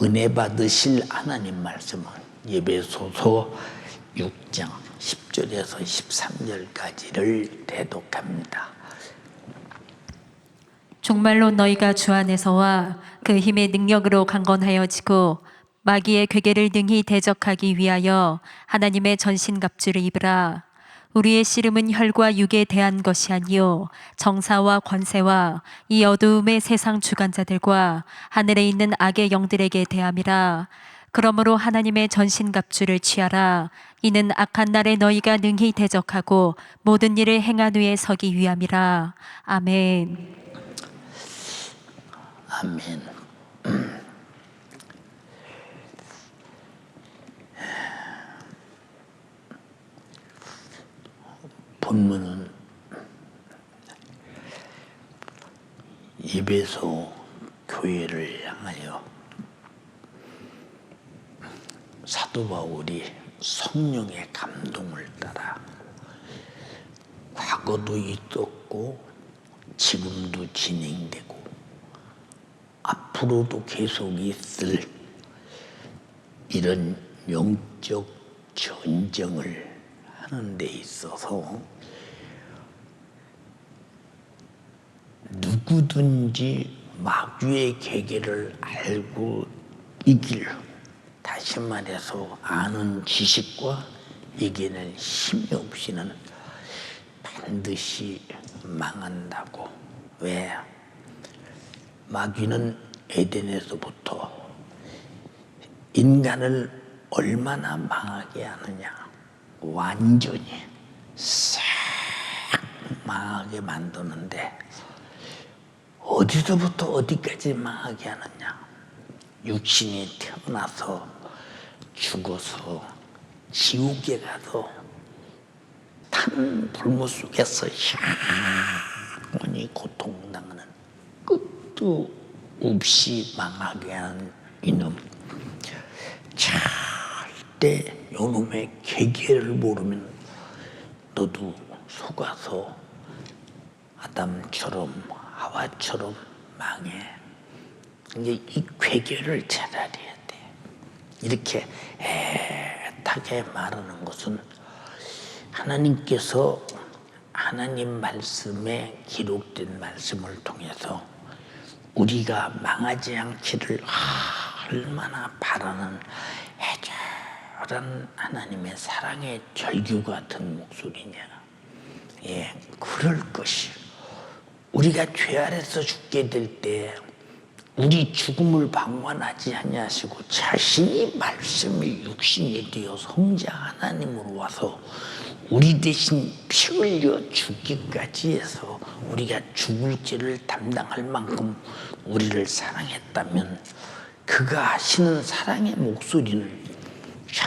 은혜 받으실 하나님 말씀은 에베소서 6장 10절에서 13절까지를 대독합니다. 정말로 너희가 주 안에서와 그 힘의 능력으로 강건하여지고 마귀의 괴계를 능히 대적하기 위하여 하나님의 전신갑주를 입으라. 우리의 씨름은 혈과 육에 대한 것이 아니요 정사와 권세와 이 어두움의 세상 주관자들과 하늘에 있는 악의 영들에게 대함이라. 그러므로 하나님의 전신갑주를 취하라. 이는 악한 날에 너희가 능히 대적하고 모든 일을 행한 후에 서기 위함이라. 아멘. 아멘. 본문은 에베소 교회를 향하여 사도 바울이 성령의 감동을 따라 과거도 있었고 지금도 진행되고 앞으로도 계속 있을 이런 영적 전쟁을 하는 데 있어서 누구든지 마귀의 계계를 알고 이길, 다시 말해서 아는 지식과 이기는 힘이 없이는 반드시 망한다고. 왜? 마귀는 에덴에서부터 인간을 얼마나 망하게 하느냐, 완전히 싹 망하게 만드는데 어디서부터 어디까지 망하게 하느냐. 육신이 태어나서 죽어서 지옥에 가서 타는 불못 속에서 영원히 고통당하는 끝도 없이 망하게 하는 이놈, 절대 요놈의 계계를 모르면 너도 속아서 아담처럼 하와처럼 망해. 이제 이 괴계를 잘 알아야 돼. 이렇게 애타게 말하는 것은 하나님께서 하나님 말씀에 기록된 말씀을 통해서 우리가 망하지 않기를 얼마나 바라는 애절한 하나님의 사랑의 절규 같은 목소리냐. 예, 그럴 것이. 우리가 죄 아래서 죽게 될 때 우리 죽음을 방관하지 아니하시고 자신이 말씀이 육신이 되어 성자 하나님으로 와서 우리 대신 피 흘려 죽기까지 해서 우리가 죽을 죄를 담당할 만큼 우리를 사랑했다면 그가 하시는 사랑의 목소리는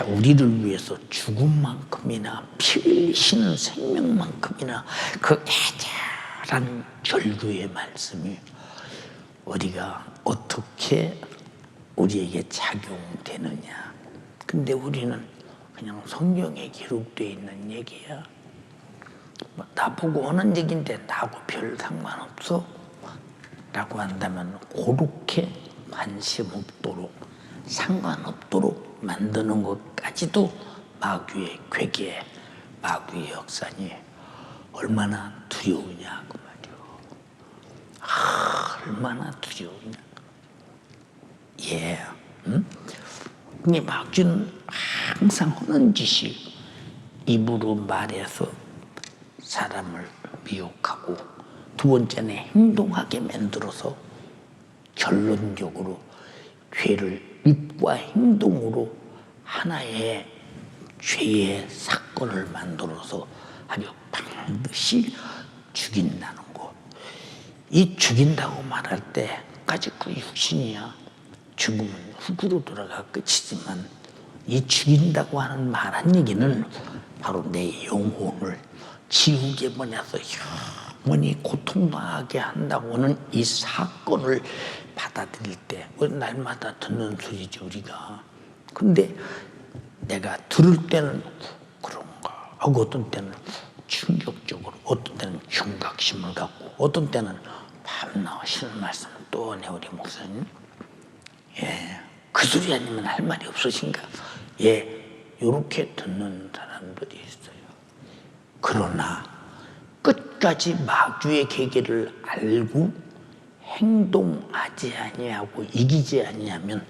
우리를 위해서 죽음만큼이나 피 흘리시는 생명만큼이나 그 애절한 절규의 말씀이 우리가 어떻게 우리에게 작용되느냐. 근데 우리는 그냥 성경에 기록되어 있는 얘기야. 나보고 하는 얘기인데 나하고 별 상관없어? 라고 한다면 그렇게 관심 없도록 상관없도록 만드는 것까지도 마귀의 괴계, 마귀의 역사니 얼마나 두려우냐 그 말이요. 얼마나 두려우냐. 예. 근데 마귀는 항상 하는 짓이 입으로 말해서 사람을 미혹하고 두 번째는 행동하게 만들어서 결론적으로 죄를 입과 행동으로 하나의 죄의 사건을 만들어서 아주 반드시 죽인다는 거. 이 죽인다고 말할 때까지 그 육신이야. 죽으면 흙으로 돌아가 끝이지만 이 죽인다고 하는 말한 얘기는 바로 내 영혼을 지옥에 보내서 영원히 고통당하게 한다고 하는 이 사건을 받아들일 때 날마다 듣는 소리죠 우리가. 근데 내가 들을 때는 그런가 하고 어떤 때는 충격적으로 어떤 때는 경각심을 갖고 어떤 때는 밤낮 하시는 말씀 또 하네 우리 목사님. 예, 그 소리 아니면 할 말이 없으신가? 예, 요렇게 듣는 사람들이 있어요. 그러나 끝까지 마귀의 계계를 알고 행동하지 아니하고 이기지 아니하면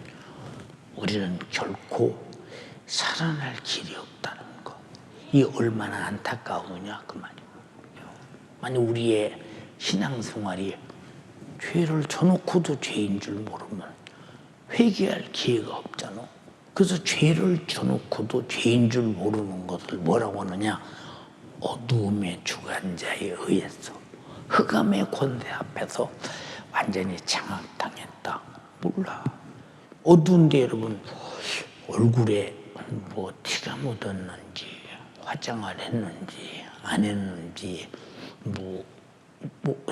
우리는 결코 살아날 길이 없다는 거. 이 얼마나 안타까우냐 그 말이에요. 만약 우리의 신앙생활이 죄를 져놓고도 죄인 줄 모르면 회개할 기회가 없잖아. 그래서 죄를 져놓고도 죄인 줄 모르는 것을 뭐라고 하느냐? 어두움의 주관자에 의해서 흑암의 권세 앞에서 완전히 장악당했다. 몰라. 어두운데 여러분 얼굴에 뭐 티가 묻었는지 화장을 했는지 안 했는지 뭐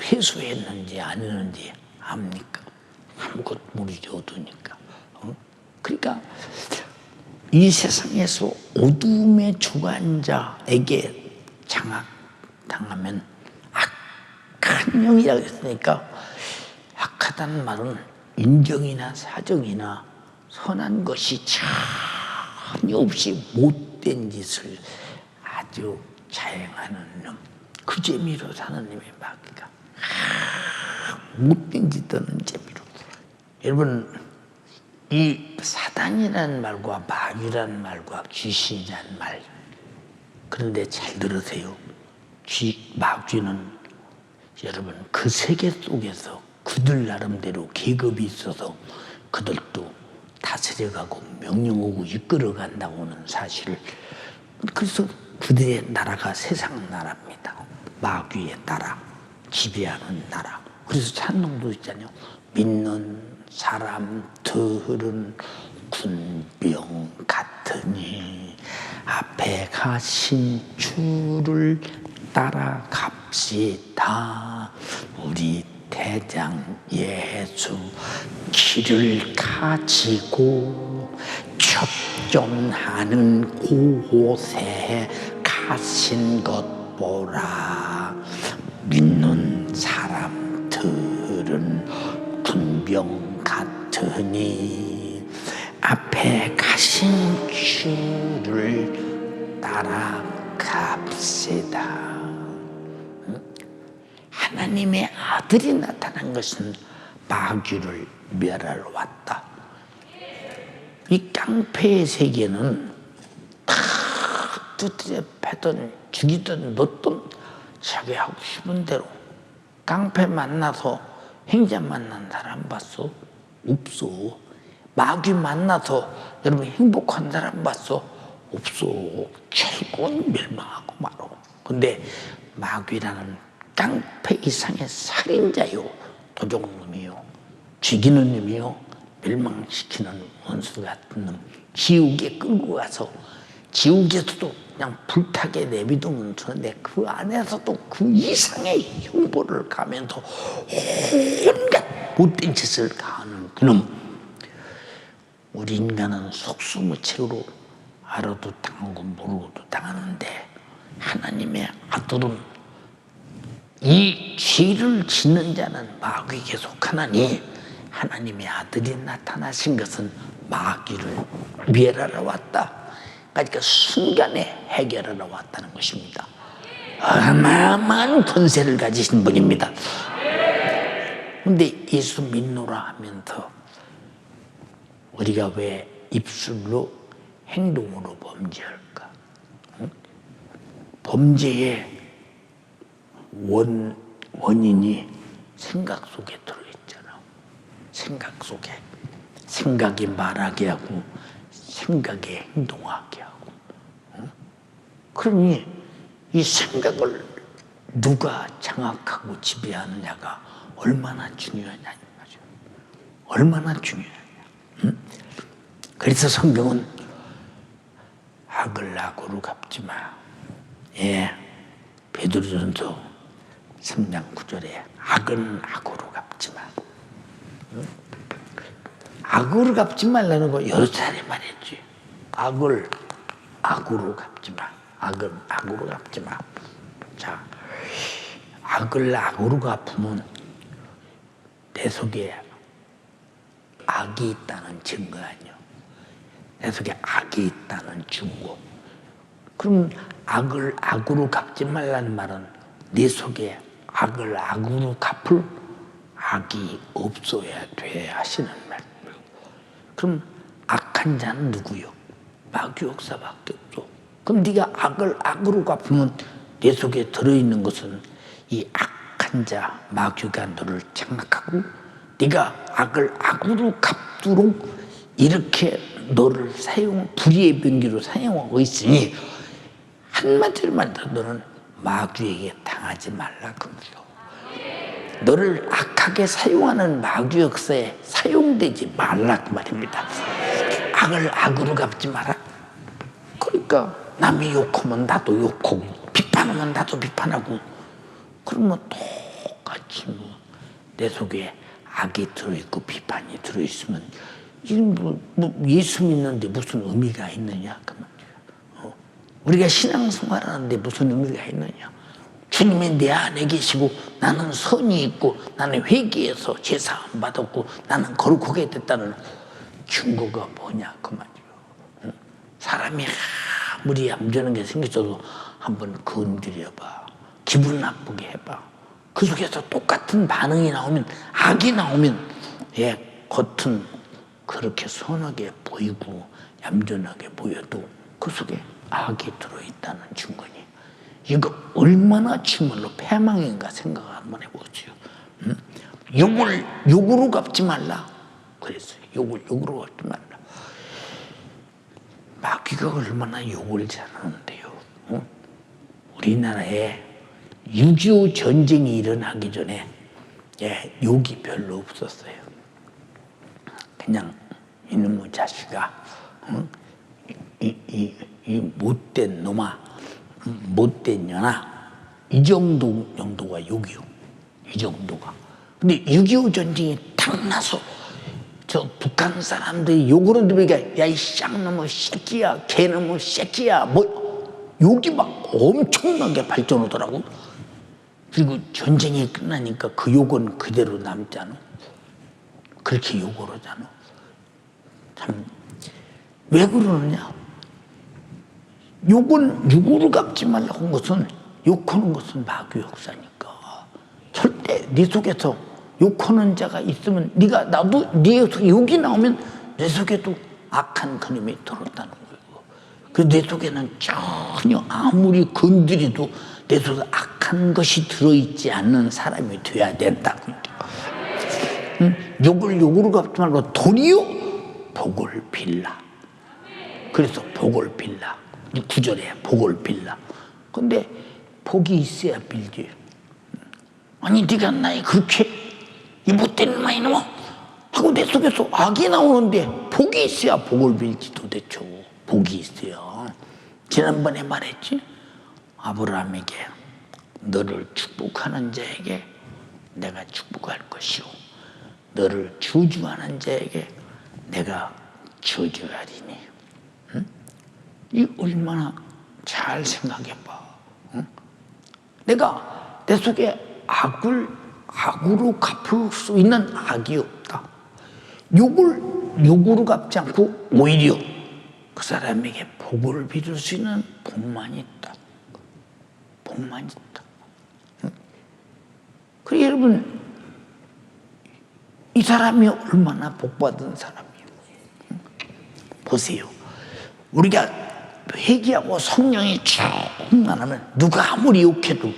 해수했는지 안 했는지 압니까? 아무것도 모르지 어두우니까. 그러니까 이 세상에서 어두움의 주관자에게 장악당하면 악한 영이라고 했으니까 악하다는 말은 인정이나 사정이나 선한 것이 전혀 없이 못된 짓을 아주 자행하는 놈. 그 재미로 사는 놈의 마귀가 못된 짓 하는 재미로. 여러분 이 사단이라는 말과 마귀라는 말과 귀신이라는 말, 그런데 잘 들으세요. 마귀는 여러분 그 세계 속에서 그들 나름대로 계급이 있어서 그들도 다스려가고 명령하고 이끌어간다고는 사실을. 그래서 그들의 나라가 세상 나라입니다. 마귀의 나라, 지배하는 나라. 그래서 찬송도 있잖아요. 믿는 사람들은 군병 같으니 앞에 가신 주를 따라갑시다. 우리 대장 예수 길을 가지고 접전하는 곳에 가신 것 보라. 믿는 사람들은 군병 같으니 앞에 가신 주를 따라갑시다. 하나님의 아들이 나타난 것은 마귀를 멸하러 왔다. 이 깡패의 세계는 다 두드려 패든 죽이든 놓든 자기 하고 싶은 대로. 깡패 만나서 행자 만난 사람 봤어? 없어. 마귀 만나서 여러분 행복한 사람 봤어? 없어. 결국은 멸망하고 말어. 근데 마귀라는 깡패 이상의 살인자요, 도적놈이요, 죽이는 놈이요, 멸망시키는 원수 같은 놈, 지옥에 끌고 가서 지옥에서도 그냥 불타게 내비두면 되는데 그 안에서도 그 이상의 형벌을 가면서 온갖 못된 짓을 가하는 그놈. 우리 인간은 속수무책으로 알아도 당하고 모르고도 당하는데 하나님의 아들은 이 죄를 짓는 자는 마귀에게 속하나니 하나님의 아들이 나타나신 것은 마귀를 멸하러 왔다. 그러니까 순간에 해결하러 왔다는 것입니다. 어마어마한 권세를 가지신 분입니다. 그런데 예수 믿노라 하면서 우리가 왜 입술로 행동으로 범죄할까? 범죄의 원인이 생각 속에 들어있잖아. 생각 속에. 생각이 말하게 하고 생각이 행동하게 하고. 그러니 이 생각을 누가 장악하고 지배하느냐가 얼마나 중요하냐는 거죠. 얼마나 중요하냐. 그래서 성경은 악을 악으로 갚지 마. 예, 베드로전서 3장 9절에 악은 악으로 갚지 마. 악으로 갚지 말라는 거 여러 차례 말했지. 악을 악으로 갚지 마. 악은 악으로 갚지 마. 자, 악을 악으로 갚으면 내 속에 악이 있다는 증거 아니요. 내 속에 악이 있다는 증거. 그럼 악을 악으로 갚지 말라는 말은 내 속에 악을 악으로 갚을 악이 없어야 돼 하시는 말이에요. 그럼 악한 자는 누구요? 마귀 역사밖에 없어. 그럼 네가 악을 악으로 갚으면 내 속에 들어있는 것은 이 악한 자 마귀가 너를 장악하고 네가 악을 악으로 갚도록 이렇게 너를 불의의 병기로 사용하고 있으니 한마디로 말해서 너는 마귀에게 당하지 말라 그 말이요. 너를 악하게 사용하는 마귀 역사에 사용되지 말라 그 말입니다. 악을 악으로 갚지 마라. 그러니까 남이 욕하면 나도 욕하고 비판하면 나도 비판하고 그러면 똑같이 내 속에 악이 들어있고 비판이 들어있으면 이건 예수 믿는데 무슨 의미가 있느냐 그 말이야. 우리가 신앙생활하는데 무슨 의미가 있느냐. 주님이 내 안에 계시고 나는 선이 있고 나는 회개해서 제사함 받았고 나는 거룩하게 됐다는 증거가 뭐냐 그 말이에요. 사람이 아무리 얌전하게 생겼어도 한번 건드려봐. 기분 나쁘게 해봐. 그 속에서 똑같은 반응이 나오면 악이 나오면 겉은 그렇게 선하게 보이고 얌전하게 보여도 그 속에 악이 들어있다는 증거니 이거 얼마나 정말로 패망인가 생각 한번 해보세요. 욕으로 갚지 말라 그랬어요. 욕을 욕으로 갚지 말라. 마귀가 얼마나 욕을 잘하는데요. 우리나라에 6.25 전쟁이 일어나기 전에 욕이 별로 없었어요. 그냥 이놈의 자식아, 이 못된 놈아, 못된 년아, 이 정도가 욕이요. 이 정도가. 근데 6.25 전쟁이 딱 나서 저 북한 사람들이 욕으로 들으니까 야 이 쌍놈의 새끼야, 개놈의 새끼야, 뭐 욕이 막 엄청나게 발전하더라고. 그리고 전쟁이 끝나니까 그 욕은 그대로 남잖아. 그렇게 욕을 하잖아. 참, 왜 그러느냐? 욕으로 갚지 말라고 한 것은, 욕하는 것은 마귀 역사니까. 절대 네 속에서 욕하는 자가 있으면 네 속에 욕이 나오면 내 속에도 악한 그놈이 들었다는 거예요. 그 내 속에는 전혀 아무리 건드려도 내 속에 악한 것이 들어있지 않는 사람이 돼야 된다고. 욕으로 갚지 말고 도리어 복을 빌라. 그래서 복을 빌라. 9절에 복을 빌라. 근데 복이 있어야 빌지. 아니 네가 나에 그렇게 이 못된 놈아 이놈아 하고 내 속에서 악이 나오는데 복이 있어야 복을 빌지 도대체. 복이 있어야. 지난번에 말했지. 아브라함에게 너를 축복하는 자에게 내가 축복할 것이요 너를 저주하는 자에게 내가 저주하리니. 이 얼마나 잘 생각해봐. 내가 내 속에 악으로 갚을 수 있는 악이 없다. 욕으로 갚지 않고 오히려 그 사람에게 복을 빌을 수 있는 복만 있다. 복만 있다. 그래 여러분 이 사람이 얼마나 복받은 사람이에요. 보세요. 우리가 회개하고 성령이 충만하면 누가 아무리 욕해도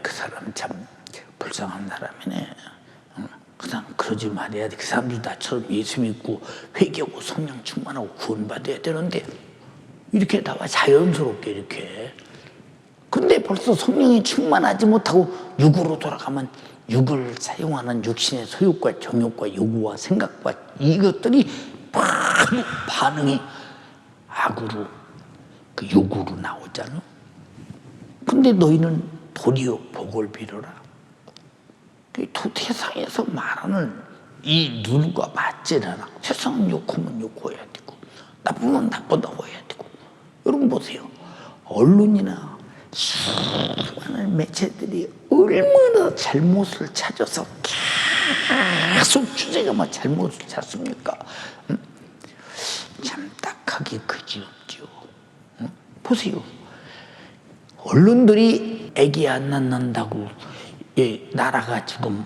그 사람 참 불쌍한 사람이네. 그 사람 그러지 말아야 돼. 그 사람도 나처럼 예수 믿고 회개하고 성령 충만하고 구원받아야 되는데 이렇게 나와 자연스럽게 이렇게. 근데 벌써 성령이 충만하지 못하고 육으로 돌아가면 육을 사용하는 육신의 소욕과 정욕과 요구와 생각과 이것들이 바로 반응이 악으로 그 욕으로 나오잖아. 근데 너희는 도리어 복을 빌어라. 세상에서 말하는 이 룰과 맞지 않아. 세상은 욕하면 욕해야 되고 나쁘면 나쁘다고 해야 되고. 여러분 보세요. 언론이나 수많은 매체들이 얼마나 잘못을 찾아서 계속 주제가 뭐 잘못을 찾습니까? 참 딱하게 그지없죠. 보세요. 언론들이 애기 안 낳는다고 나라가 지금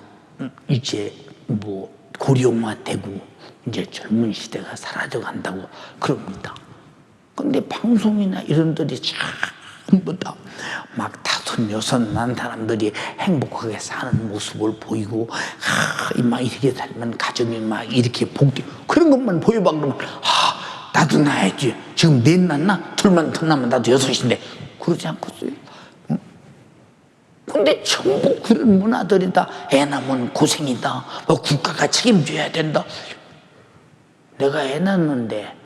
이제 뭐 고령화되고 이제 젊은 시대가 사라져간다고 그럽니다. 근데 방송이나 이런 데이 전부 다 막 다섯 여섯 난 사람들이 행복하게 사는 모습을 보이고 막 이렇게 살면 가정이 막 이렇게 복되고 그런 것만 보여봐. 그러면 나도 낳아야지. 지금 넷 낳나? 둘만 더 낳으면 나도 여섯인데 그러지 않겠어요? 근데 전부 그런 문화들이다. 애 낳으면 고생이다. 뭐 국가가 책임져야 된다. 내가 애 낳는데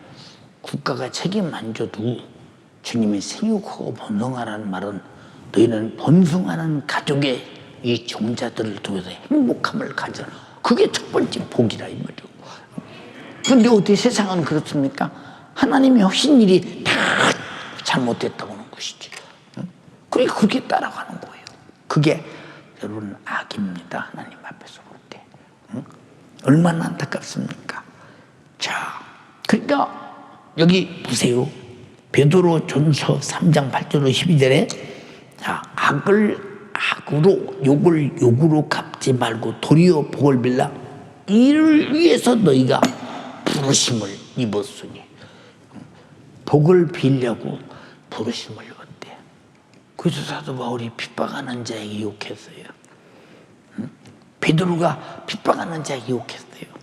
국가가 책임 안 져도 주님이 생육하고 번성하라는 말은 너희는 번성하는 가족의 이 종자들을 통해서 행복함을 가져라. 그게 첫 번째 복이라 이 말이죠. 근데 어떻게 세상은 그렇습니까? 하나님이 하신 일이 다 잘못됐다고 하는 것이지. 그러니까 그렇게 따라가는 거예요. 그게 여러분 악입니다. 하나님 앞에서 볼 때. 얼마나 안타깝습니까? 자, 그러니까 여기 보세요. 베드로 전서 3장 8절로 12절에 자, 악을 악으로 욕을 욕으로 갚지 말고 도리어 복을 빌라. 이를 위해서 너희가 부르심을 입었으니. 복을 빌려고 부르심을 입었대. 그래서 사도 바울이 핍박하는 자에게 욕했어요. 베드로가 핍박하는 자에게 욕했어요.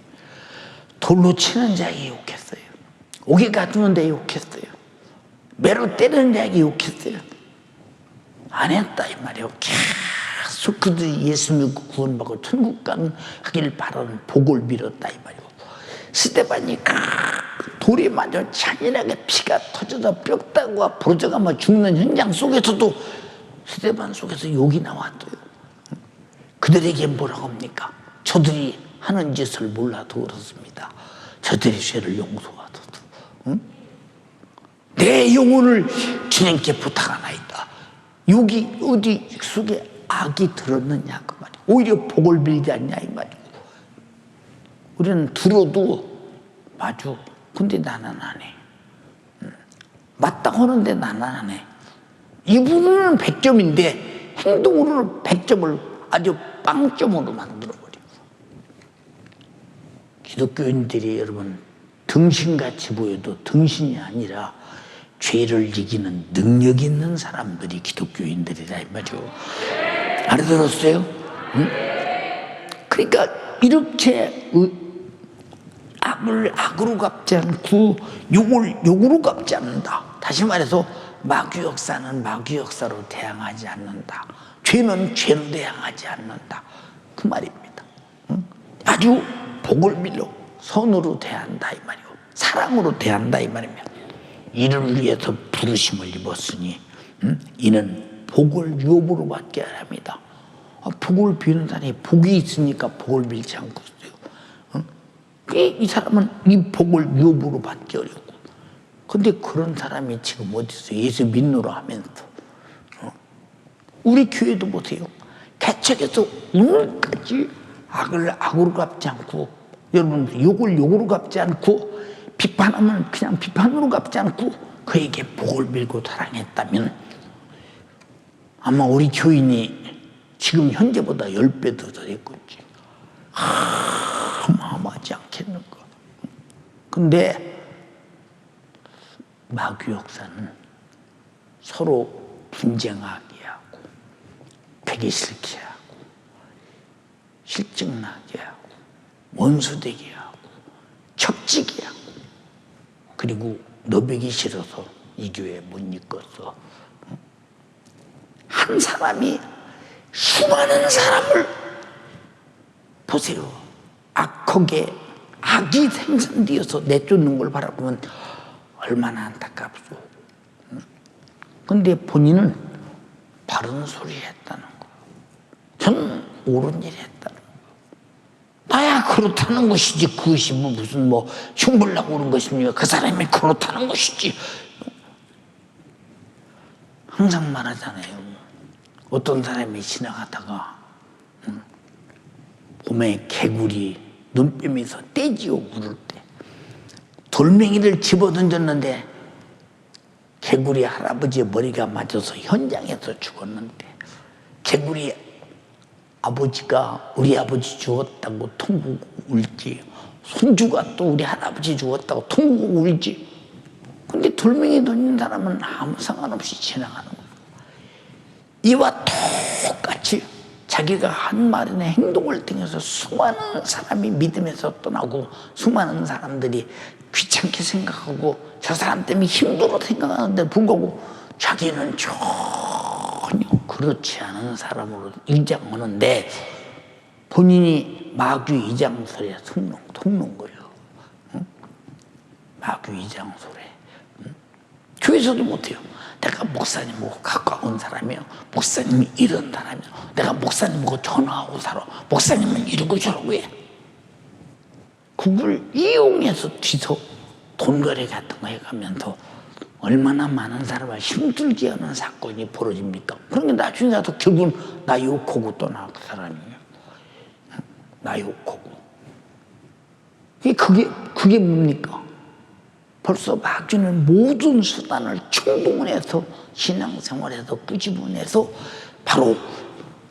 돌로 치는 자에게 욕했어요. 옥에 가두는 데에 욕했어요. 매로 때리는 자에게 욕했어요. 안 했다 이 말이에요. 계속 그들이 예수 믿고 구원받고 천국 가길 바라는 복을 빌었다 이 말이에요. 스데반이 돌이 맞아 잔인하게 피가 터져서 뼈다구가 부러져가며 죽는 현장 속에서도 스데반 속에서 욕이 나왔어요. 그들에게 뭐라고 합니까? 저들이 하는 짓을 몰라도 그렇습니다. 저들의 죄를 용서하소서. 내 영혼을 주님께 부탁하나이다. 여기 어디 속에 악이 들었느냐 그 말이야. 오히려 복을 빌지 않냐 이 말이야. 우리는 들어도 맞아. 근데 나는 안 해. 맞다고 하는데 나는 안 해. 이분은 100점인데 행동으로는 100점을 아주 빵점으로 만들어버려. 기독교인들이 여러분 등신같이 보여도 등신이 아니라 죄를 이기는 능력 있는 사람들이 기독교인들이라 이 말이죠. 알아들었어요? 응? 그러니까 이렇게 악을 악으로 갚지 않고 욕을 욕으로 갚지 않는다. 다시 말해서 마귀 역사는 마귀 역사로 대항하지 않는다. 죄는 죄로 대항하지 않는다. 그 말입니다. 응? 아주 복을 빌려 선으로 대한다 이 말이고 사랑으로 대한다 이 말입니다. 이를 위해서 부르심을 입었으니 이는 복을 유업으로 받게 합니다. 복을 비는 사람이 복이 있으니까 복을 빌지 않고 있어요. 이 사람은 이 복을 유업으로 받기 어렵고 근데 그런 사람이 지금 어디 있어요? 예수 믿노라 하면서 우리 교회도 보세요. 개척에서 오늘까지 악을 악으로 갚지 않고 여러분 욕을 욕으로 갚지 않고 비판하면 그냥 비판으로 갚지 않고 그에게 복을 빌고 사랑했다면 아마 우리 교인이 지금 현재보다 10배 더 됐겠지. 어마어마하지 않겠는가. 근데 마귀 역사는 서로 분쟁하게 하고 되기 싫게 하고 실증나게 하고 원수되게 하고 척지게 하고 그리고 너 배기 싫어서 이 교회에 못 이끌었어. 한 사람이 수많은 사람을 보세요. 악하게 악이 생산되어서 내쫓는 걸 바라보면 얼마나 안타깝소. 근데 본인은 바른 소리 했다는 거. 저는 옳은 일 했다는 거. 나야 그렇다는 것이지 그것이 무슨 흉불나고 오는 것입니까? 그 사람이 그렇다는 것이지. 항상 말하잖아요. 어떤 사람이 지나가다가 봄에 개구리 눈뱀에서 떼지요 물을 때 돌멩이를 집어던졌는데 개구리 할아버지의 머리가 맞아서 현장에서 죽었는데 개구리 아버지가 우리 아버지 죽었다고 통곡 울지 손주가 또 우리 할아버지 죽었다고 통곡 울지. 근데 돌멩이 던진 사람은 아무 상관없이 지나가는 거예요. 이와 똑같이 자기가 한 말의 행동을 통해서 수많은 사람이 믿음에서 떠나고 수많은 사람들이 귀찮게 생각하고 저 사람 때문에 힘들어 생각하는데 불구하고 자기는 전혀 그렇지 않은 사람으로 일장하는데 본인이 마귀 이장설에 속는 거예요. 응? 마귀 이장설에. 응? 교회에서도 못해요. 내가 목사님하고 가까운 사람이요. 목사님이 이런 사람이요. 내가 목사님하고 전화하고 살아. 목사님은 이러고 저러고 해. 그걸 이용해서 뒤서 돈거래 같은 거 해가면서 얼마나 많은 사람을 힘들게 하는 사건이 벌어집니까? 그러니까 나중에 가서 결국은 나 욕하고 떠나 그 사람이에요. 나 욕하고. 그게 뭡니까? 벌써 마귀는 모든 수단을 총동원해서 신앙생활에서 끄집어내서 바로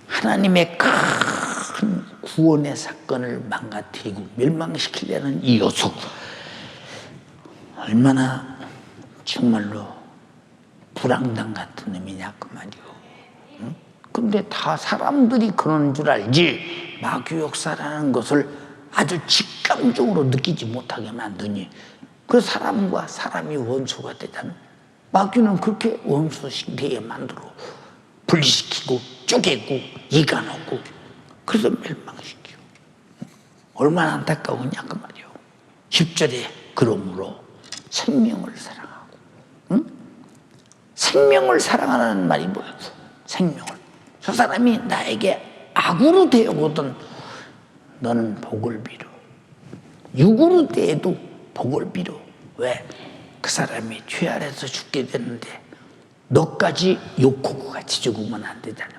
하나님의 큰 구원의 사건을 망가뜨리고 멸망시키려는 이 요소. 얼마나 정말로 불황당 같은 놈이냐 그 말이요. 응? 근데 다 사람들이 그런 줄 알지 마귀 역사라는 것을 아주 직감적으로 느끼지 못하게 만드니 그 사람과 사람이 원수가 되잖아요. 마귀는 그렇게 원수 상태에 만들어 분리시키고 쪼개고 이간하고 그래서 멸망시키고 얼마나 안타까우냐 그 말이요. 10절에 그러므로 생명을 사랑하고 응? 생명을 사랑하는 말이 뭐야? 생명을. 저 사람이 나에게 악으로 대하거든 너는 복을 빌어. 육으로 대해도 복을 빌어. 왜? 그 사람이 죄 아래서 죽게 됐는데 너까지 욕하고 같이 죽으면 안 되잖아.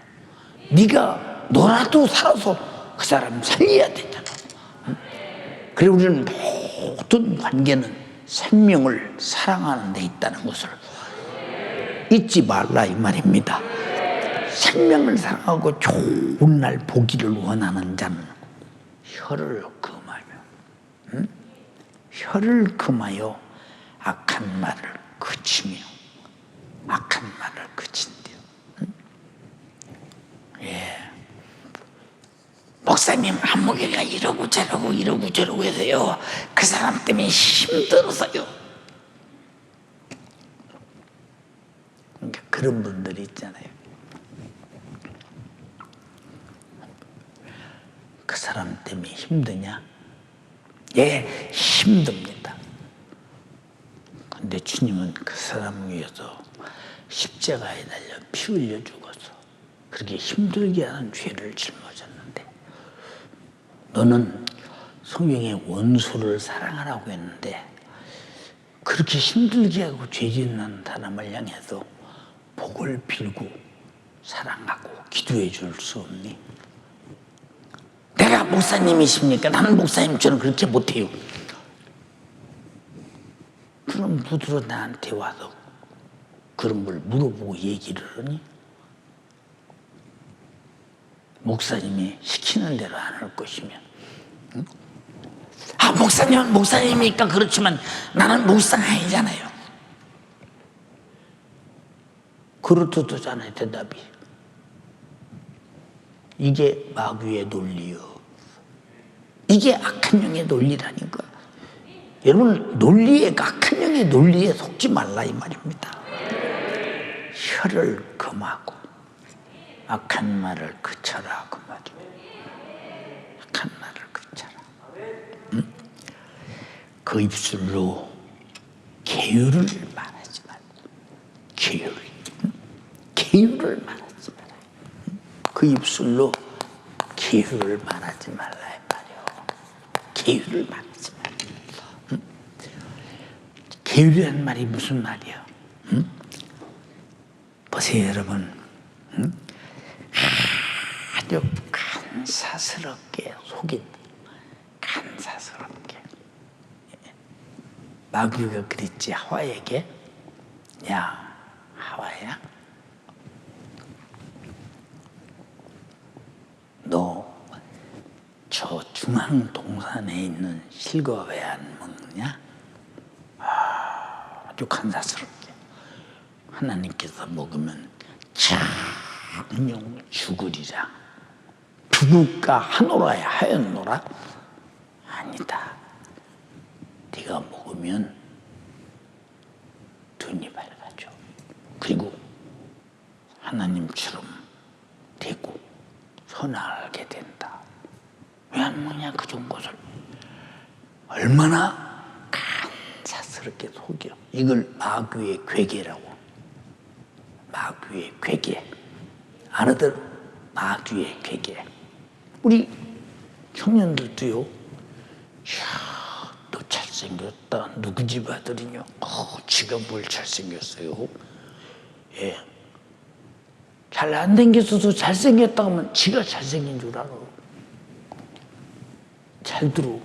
네가 너라도 살아서 그 사람 살려야 되잖아. 응? 그래 우리는 모든 관계는 생명을 사랑하는 데 있다는 것을 잊지 말라 이 말입니다. 생명을 사랑하고 좋은 날 보기를 원하는 자는 혀를 금하여 응? 혀를 금하여 악한 말을 그치며 악한 말을 그친대요. 응? 예. 목사님 안목이가 이러고 저러고 해서요 그 사람 때문에 힘들어서요. 그러니까 그런 분들이 있잖아요. 그 사람 때문에 힘드냐? 예, 힘듭니다. 근데 주님은 그 사람 위해서 십자가에 달려 피 흘려 죽어서 그렇게 힘들게 하는 죄를 짊어졌는데 너는 성경에 원수를 사랑하라고 했는데 그렇게 힘들게 하고 죄 짓는 사람을 향해서 복을 빌고 사랑하고 기도해 줄 수 없니? 내가 목사님이십니까? 나는 목사님처럼 그렇게 못해요. 그럼 누구로 나한테 와서 그런 걸 물어보고 얘기를 하니? 목사님이 시키는 대로 안 할 것이면 응? 아 목사님은 목사님이니까 그렇지만 나는 목사가 아니잖아요. 그렇듯하잖아요 대답이. 이게 마귀의 논리요. 이게 악한 영의 논리라니까. 여러분 논리에 악한 영의 논리에 속지 말라 이 말입니다. 혀를 금하고 악한 말을 그쳐라 그 말이에요. 악한 말을 그쳐라. 응? 그 입술로 계율을 말하지 말고 계율, 응? 계율을 말하지 말아요. 응? 그 입술로 계율을 말하지 말라 이 말이에요. 계율을 말하지 말아요. 응? 계율이라는 말이 무슨 말이야? 응? 보세요 여러분. 응? 아주 간사스럽게 속인다. 간사스럽게. 마귀가 그랬지, 하와에게. 야, 하와야, 너 저 중앙 동산에 있는 실과 왜 안 먹느냐? 아주 간사스럽게. 하나님께서 먹으면 장영 죽으리라. 죽을까 하노라야 하였노라? 아니다. 네가 먹으면 눈이 밝아져. 그리고 하나님처럼 되고 선하게 된다. 왜 안 먹냐? 그 좋은 것을. 얼마나 간사스럽게 속여. 이걸 마귀의 괴계라고. 마귀의 괴계. 알아들? 마귀의 괴계. 우리 청년들도요. 이야, 너 잘생겼다. 누구 집 아들이냐? 지가 뭘 잘생겼어요? 예. 잘 안 생겼어도 잘생겼다 하면 지가 잘생긴 줄 알아. 잘 들어.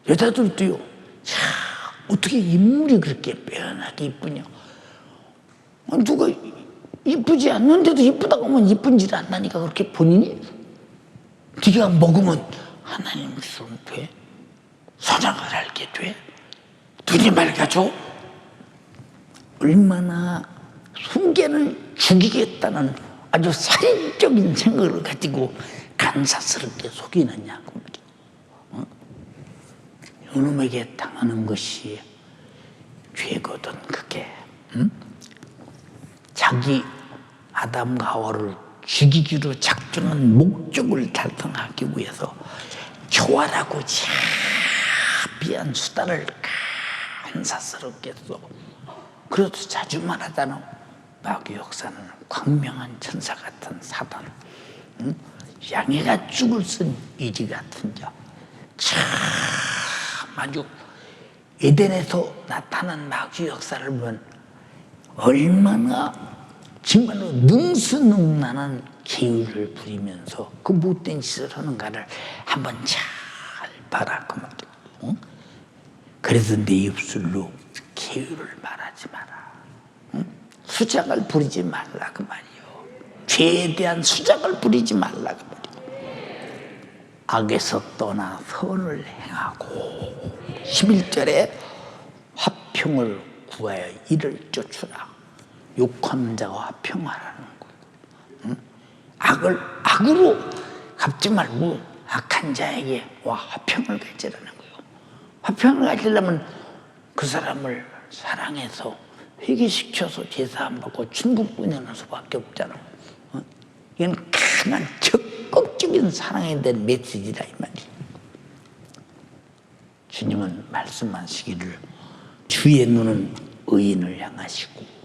여자들도요. 야, 어떻게 인물이 그렇게 빼어나게 이쁘냐? 아니, 누가 이쁘지 않는데도 이쁘다고 하면 이쁜 질 안 나니까 그렇게 본인이 네가 먹으면 하나님처럼 돼? 선악을 알게 돼? 눈이 맑아져? 얼마나 순개를 죽이겠다는 아주 살인적인 생각을 가지고 간사스럽게 속이느냐. 이놈에게 당하는 것이 죄거든. 그게 자기 아담과 하와를 죽이기로 작정한 목적을 달성하기 위해서 교활하고 자비한 수단을 간사스럽게 써. 그래도 자주 말하잖아. 마귀 역사는 광명한 천사 같은 사단, 양해가 죽을 쓴 이지 같은 자. 참 아주 에덴에서 나타난 마귀 역사를 보면 얼마나 정말로 능수능란한 계율을 부리면서 그 못된 짓을 하는가를 한번 잘 봐라 그 말이야. 응? 그래서 내 입술로 계율을 말하지 마라. 응? 수작을 부리지 말라 그 말이요. 죄에 대한 수작을 부리지 말라 그 말이요. 악에서 떠나 선을 행하고 11절에 화평을 구하여 이를 쫓으라. 욕하는 자와 화평하라는 거예요. 응? 악으로 갚지 말고 악한 자에게 화평을 가지라는 거예요. 화평을 가지려면 그 사람을 사랑해서 회개시켜서 제사 안 받고 충분히 하는 수밖에 없잖아. 이건 강한 적극적인 사랑에 대한 메시지다 이 말이에요. 주님은 말씀하시기를 주의 눈은 의인을 향하시고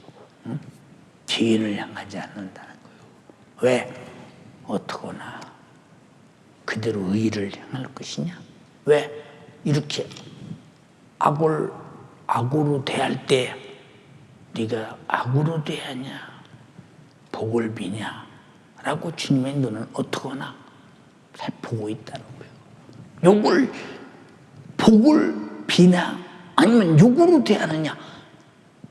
죄인을 향하지 않는다는 거예요. 왜? 어떠거나 그대로 의의를 향할 것이냐? 왜? 이렇게 악으로 대할 때 네가 악으로 대하냐? 복을 비냐? 라고 주님의 눈은 어떠거나 살피고 있다는 거예요. 복을 비나 아니면 욕으로 대하느냐?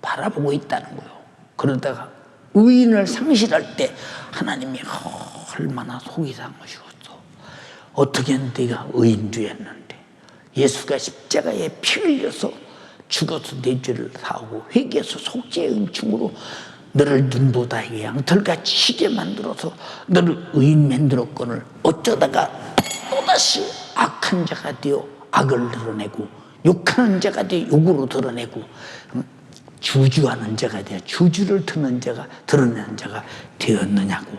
바라보고 있다는 거예요. 그러다가 의인을 상실할 때 하나님이 얼마나 속이 상하셨어. 어떻게 네가 의인 되었는데 예수가 십자가에 피 흘려서 죽어서 내 죄를 사하고 회개해서 속죄의 은총으로 너를 눈보다 양털같이 희게 만들어서 너를 의인 만들었거늘 어쩌다가 또다시 악한 자가 되어 악을 드러내고 욕하는 자가 되어 욕으로 드러내고 주주하는 자가 되어 주주를 드러내는 자가 되었느냐고.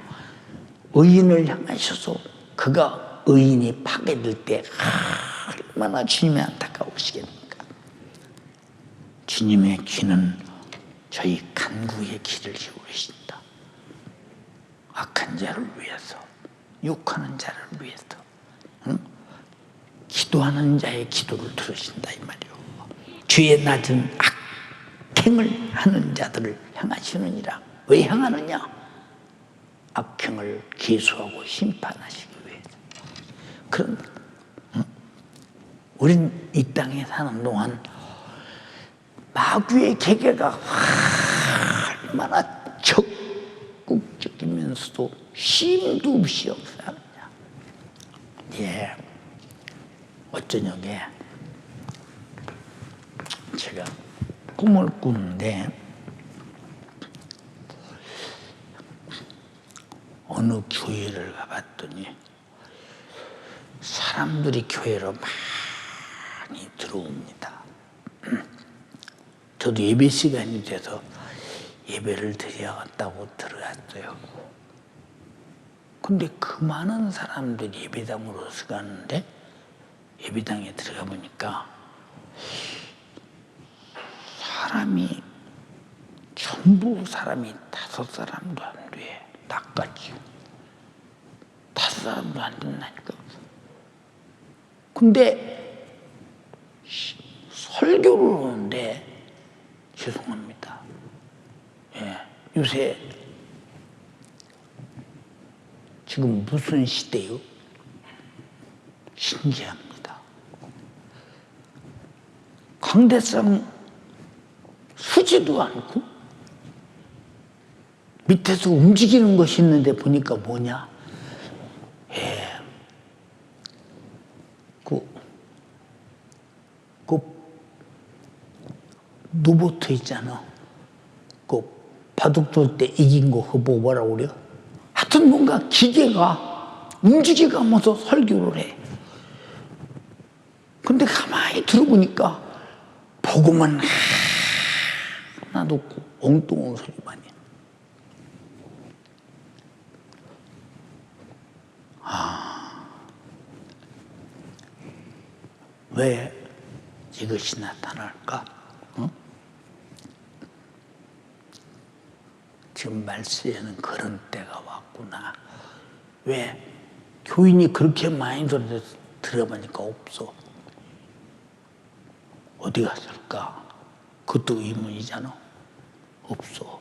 의인을 향하셔서 그가 의인이 파괴될 때 얼마나 주님이 안타까우시겠습니까? 주님의 귀는 저희 간구의 귀를 기울이신다. 악한 자를 위해서, 욕하는 자를 위해서, 기도하는 자의 기도를 들으신다 이 말이요. 죄의 낮은 악행을 하는 자들을 향하시느니라. 왜 향하느냐? 악행을 계수하고 심판하시기 위해서. 그런 우린 이 땅에 사는 동안 마귀의 계계가 얼마나 적극적이면서도 쉼도 없이 역사하느냐. 예, 어쩌녁에 제가 꿈을 꾸는데 어느 교회를 가봤더니 사람들이 교회로 많이 들어옵니다. 저도 예배 시간이 돼서 예배를 드려야겠다고 들어갔어요. 근데 그 많은 사람들이 예배당으로 들어가는데 예배당에 들어가 보니까 사람이 전부 사람이 5사람도 안 돼. 나까지 5사람도 안 된다니까. 근데 설교를 하는데 죄송합니다. 예, 요새 지금 무슨 시대요? 신기합니다. 강대상 서지도 않고 밑에서 움직이는 것이 있는데 보니까 뭐냐? 예, 그 로봇 있잖아. 그 바둑 둘 때 이긴 거 그거 뭐라고 그래요? 하여튼 뭔가 기계가 움직여가면서 설교를 해. 근데 가만히 들어보니까 복음은 하나도 없고 엉뚱한 소리만 해. 왜 이것이 나타날까? 지금 말세에는 그런 때가 왔구나. 왜? 교인이 그렇게 많이 들어보니까 없어. 어디 갔을까? 그것도 의문이잖아. 없어.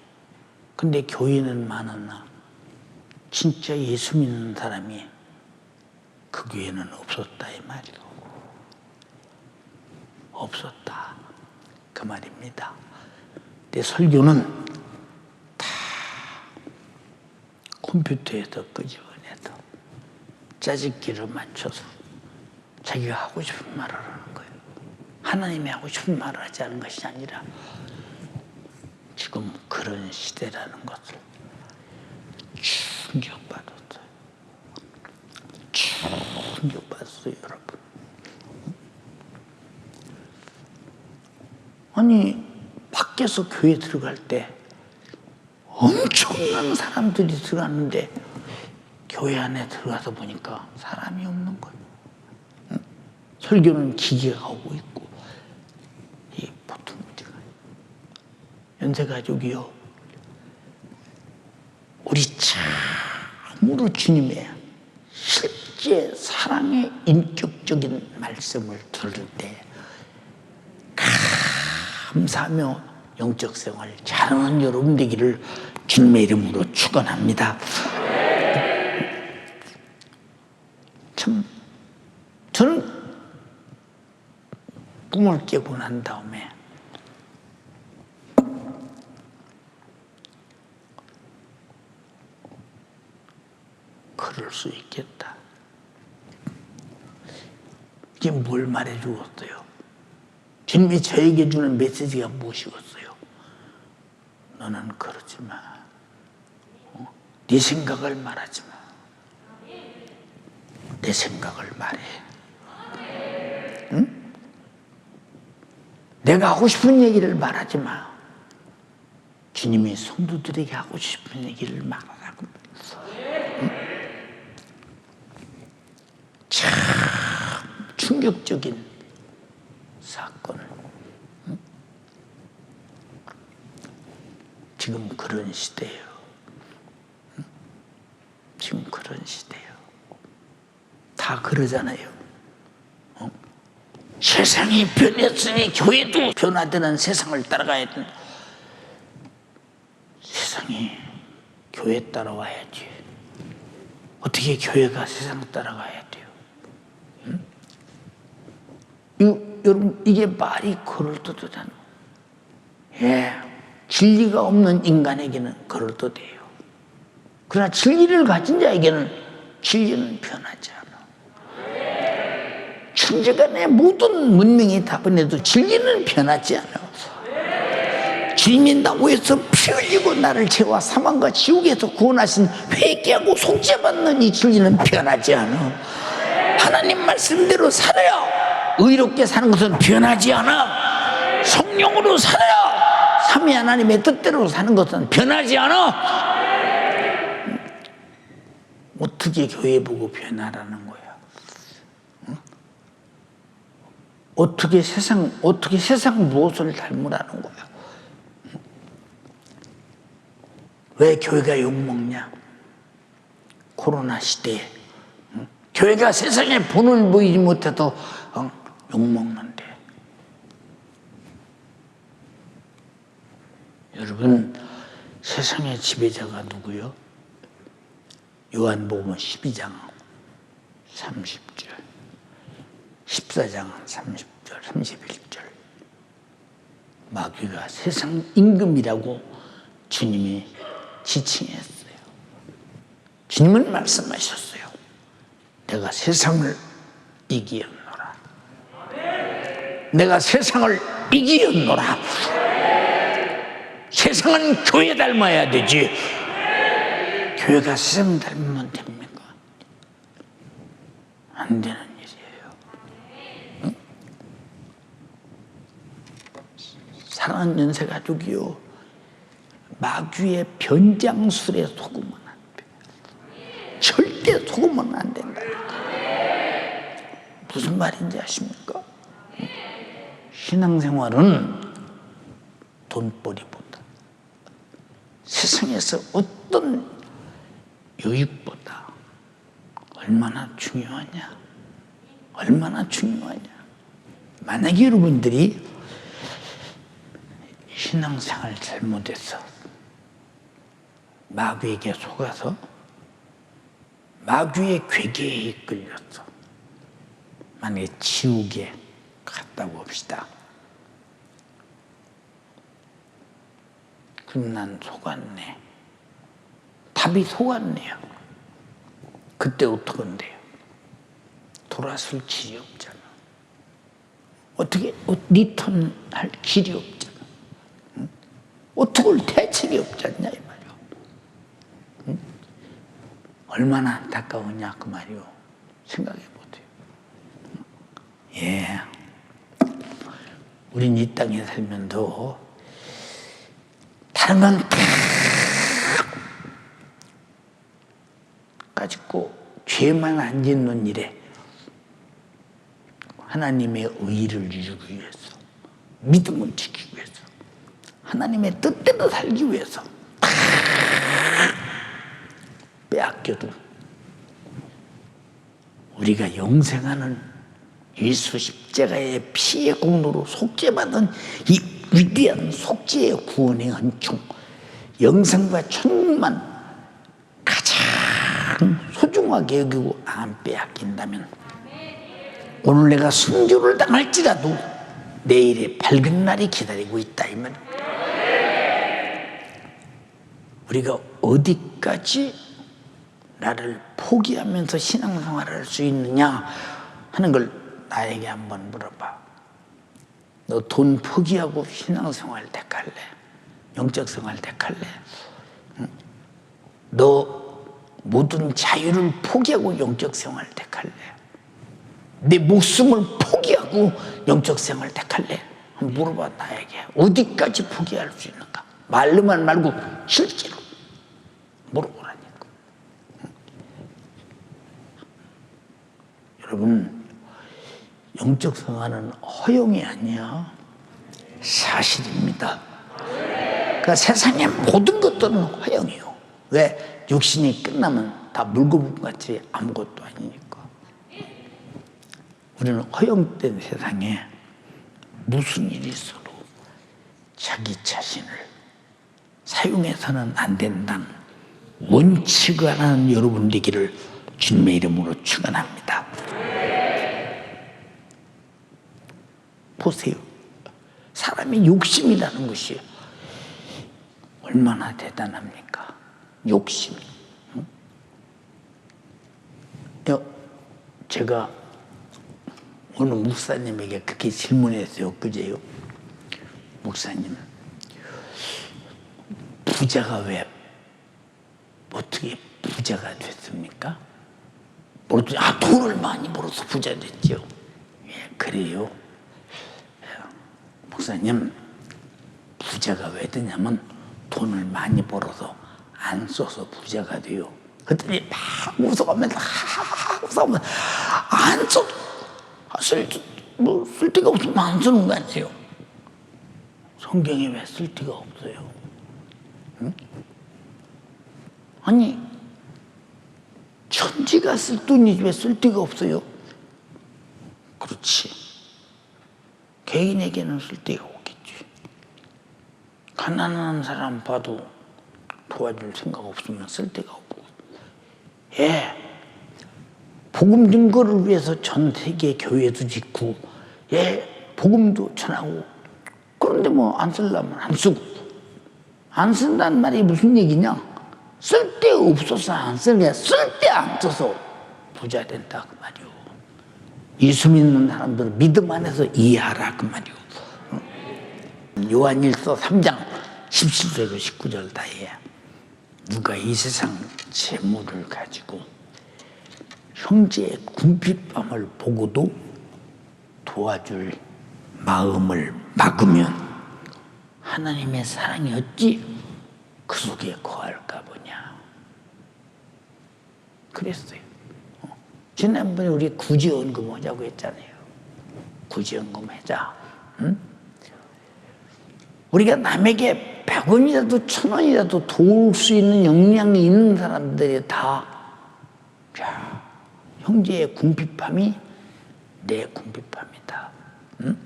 근데 교인은 많았나? 진짜 예수 믿는 사람이 그 교회는 없었다 이 말이고. 없었다 그 말입니다. 내 설교는 다 컴퓨터에서 끄집어내서 짜집기를 맞춰서 자기가 하고 싶은 말을 하는 거예요. 하나님이 하고 싶은 말을 하지 않은 것이 아니라 지금 그런 시대라는 것을 충격받았어요. 충격받았어요, 여러분. 아니, 밖에서 교회 들어갈 때 엄청난 사람들이 들어갔는데 교회 안에 들어가서 보니까 사람이 없는 거예요. 설교는 기계가 오고 있고, 이 보통 어디가 연세가족이요. 우리 참으로 주님의 실제 사랑의 인격적인 말씀을 들을 때 감사하며 영적 생활 잘하는 여러분 되기를 주님의 이름으로 축원합니다. 참 저는 꿈을 깨고 난 다음에 그럴 수 있겠다. 이게 뭘 말해 주었어요? 주님이 저에게 주는 메시지가 무엇이었어요? 너는 그러지 마. 네 생각을 말하지 마. 내 생각을 말해. 응? 내가 하고 싶은 얘기를 말하지 마. 주님이 성도들에게 하고 싶은 얘기를 말하라고. 응? 참 충격적인 사건. 응? 지금 그런 시대예요. 응? 지금 그런 시대예요. 다 그러잖아요. 어? 세상이 변했으니 교회도 변화되는 세상을 따라가야 된다. 세상이 교회 따라와야지. 어떻게 교회가 세상을 따라가야 돼요? 여러분, 이게 말이 그럴듯하잖아. 예, 진리가 없는 인간에게는 그럴듯해요. 그러나 진리를 가진 자에게는 진리는 변하지 않아. 천지간의 모든 문명이 답변해도 진리는 변하지 않아. 주님이 나무에서 피 흘리고 나를 죄와 사망과 지옥에서 구원하신 회개하고 속죄받는 이 진리는 변하지 않아. 하나님 말씀대로 살아야 의롭게 사는 것은 변하지 않아. 성령으로 살아야 삼위 하나님의 뜻대로 사는 것은 변하지 않아. 어떻게 교회 보고 변하라는 거야? 어떻게 세상 무엇을 닮으라는 거야? 왜 교회가 욕먹냐? 코로나 시대에 교회가 세상에 본을 보이지 못해도 욕먹는데. 여러분, 세상의 지배자가 누구요? 요한복음 12장 30절, 14장 30절, 31절. 마귀가 세상 임금이라고 주님이 지칭했어요. 주님은 말씀하셨어요. 내가 세상을 이기었노라. 내가 세상을 이기었노라. 세상은 교회 닮아야 되지. 교회가 세상 닮으면 됩니까? 안 되는 일이에요. 응? 사랑하는 연세가족이요, 마귀의 변장술에 속으면 안 돼. 절대 속으면 안 된다. 무슨 말인지 아십니까? 신앙생활은 돈벌이보다, 세상에서 어떤 유익보다 얼마나 중요하냐? 얼마나 중요하냐? 만약에 여러분들이 신앙생활 잘못해서 마귀에게 속아서 마귀의 괴계에 이끌려서 만약에 지옥에 갔다고 합시다. 그럼 난 속았네. 답이 속았네요. 그때 어떡한데요? 돌아설 길이 없잖아. 어떻게 리턴할 길이 없잖아. 응? 어떻게 대책이 없지 않냐 이 말이요. 응? 얼마나 안타까우냐 그 말이요. 생각해 보세요. 예, 우린 이 땅에 살면서 다른 건 가지고 죄만 안 짓는 일에 하나님의 의를 이루기 위해서, 믿음을 지키기 위해서, 하나님의 뜻대로 살기 위해서 다 빼앗겨도 우리가 영생하는 예수 십자가의 피의 공로로 속죄받은 이 위대한 속죄의 구원의 은총, 영생과 천국만 가장 소중하게 여기고 안 빼앗긴다면 오늘 내가 순교를 당할지라도 내일의 밝은 날이 기다리고 있다 이 말. 우리가 어디까지 나를 포기하면서 신앙생활을 할 수 있느냐 하는 걸 나에게 한번 물어봐. 너 돈 포기하고 신앙생활 택할래? 영적생활 택할래? 응? 너 모든 자유를 포기하고 영적생활 택할래? 내 목숨을 포기하고 영적생활 택할래? 한번 물어봐 나에게. 어디까지 포기할 수 있는가? 말로만 말고 실제로 물어보라니까. 응? 여러분, 영적생활은 허용이 아니야. 사실입니다. 그러니까 세상의 모든 것들은 허용이요. 왜? 육신이 끝나면 다 물고문같이 아무것도 아니니까. 우리는 허용된 세상에 무슨 일이 있어도 자기 자신을 사용해서는 안 된다는 원칙을 하는 여러분 되기를 주님의 이름으로 축원합니다. 보세요. 사람의 욕심이라는 것이 얼마나 대단합니까? 욕심. 제가 어느 목사님에게 그렇게 질문했어요. 그제요. 목사님, 부자가 왜 어떻게 부자가 됐습니까? 돈을 많이 벌어서 부자 됐죠. 예, 그래요. 목사님, 부자가 왜 되냐면 돈을 많이 벌어서 안 써서 부자가 돼요. 그랬더니 막 웃어가면서 안 써. 쓸 데가 없으면 안 쓰는 거 아니에요. 성경에 왜 쓸 데가 없어요? 응? 아니, 천지가 쓸 돈이지 왜 쓸 데가 없어요? 그렇지. 개인에게는 쓸 데가 없겠지. 가난한 사람 봐도 도와줄 생각 없으면 쓸 데가 없고. 예. 복음 증거를 위해서 전 세계 교회도 짓고, 예, 복음도 전하고. 그런데 뭐 안 쓰려면 안 쓰고. 안 쓴다는 말이 무슨 얘기냐? 쓸 데 없어서 안 쓰는 게 쓸 데 안 써서 부자 된다 그 말이오. 예수 믿는 사람들은 믿음 안에서 이해하라 그 말이오. 요한일서 3장 17절로 19절 다해. 누가 이 세상 재물을 가지고 형제의 궁핍함을 보고도 도와줄 마음을 막으면 하나님의 사랑이 어찌 그 속에 거할까 보냐. 그랬어요. 지난번에 우리 구제연금 하자고 했잖아요. 구제연금 하자. 응? 우리가 남에게 100원이라도 1000원이라도 도울 수 있는 역량이 있는 사람들이 다 형제의 궁핍함이 내 궁핍함이다. 응?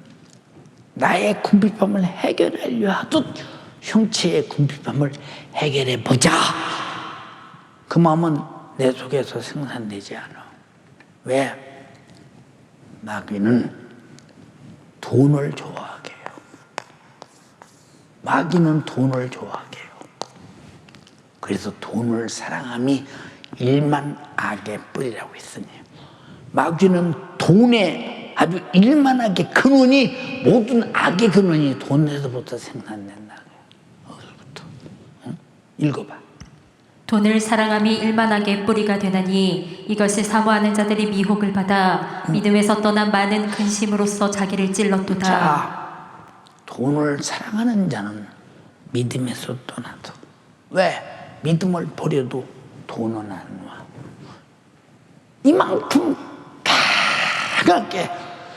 나의 궁핍함을 해결하려 하듯 형제의 궁핍함을 해결해 보자. 그 마음은 내 속에서 생산되지 않아. 왜? 마귀는 돈을 좋아하게 해요. 마귀는 돈을 좋아하게 해요. 그래서 돈을 사랑함이 일만 악의 뿌리라고 했으니 마귀는 돈의 아주 일만하게 근원이 모든 악의 근원이 돈에서부터 생산된다. 어디부터? 응? 읽어봐. 돈을 사랑함이 일만하게 뿌리가 되나니 이것을 사모하는 자들이 미혹을 받아 믿음에서 떠난 많은 근심으로써 자기를 찔렀도다. 자, 돈을 사랑하는 자는 믿음에서 떠나서. 왜? 믿음을 버려도 돈은 안 와. 이만큼 강하게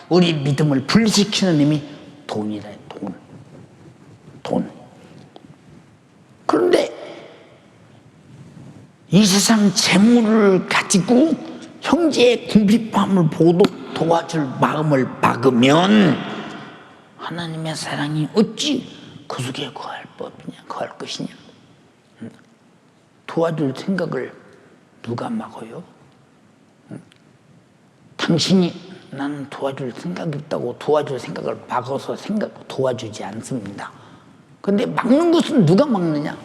우리 믿음을 분리시키는 힘이 돈이다. 돈. 그런데 이 세상 재물을 가지고 형제의 궁핍함을 보도 도와줄 마음을 막으면 하나님의 사랑이 어찌 그 속에 거할 것이냐. 도와줄 생각을 누가 막아요? 당신이 나는 도와줄 생각이 없다고 도와줄 생각을 막아서 도와주지 않습니다. 근데 막는 것은 누가 막느냐?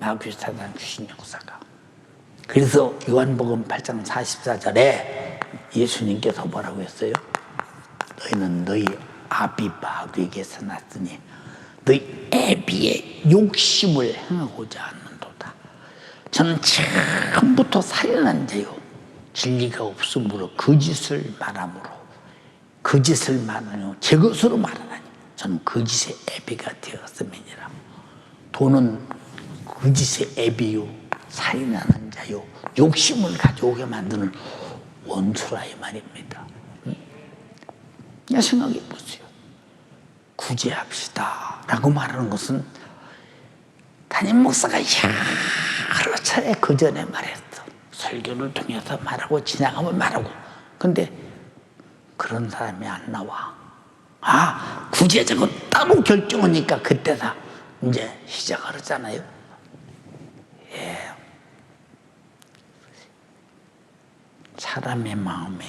마귀 사단 귀신 역사가. 그래서 요한복음 8장 44절에 예수님께서 뭐라고 했어요? 너희는 너희 아비 마귀에게서 났으니 너희 애비의 욕심을 행하고자 하는도다. 저는 처음부터 살인한 자요 진리가 없으므로 거짓을 말하므로 거짓을 말하며 제 것으로 말하나니 저는 거짓의 애비가 되었음이니라. 돈은 거짓의 애비요 살인하는 자요 욕심을 가져오게 만드는 원수라 이 말입니다. 그냥 생각해 보세요. 구제합시다 라고 말하는 것은 담임 목사가 여러 차례 그 전에 말했어. 설교를 통해서 말하고 지나가면 말하고. 근데 그런 사람이 안 나와. 구제적으로 따로 결정하니까 그때다 이제 시작을 하잖아요. 예. 사람의 마음에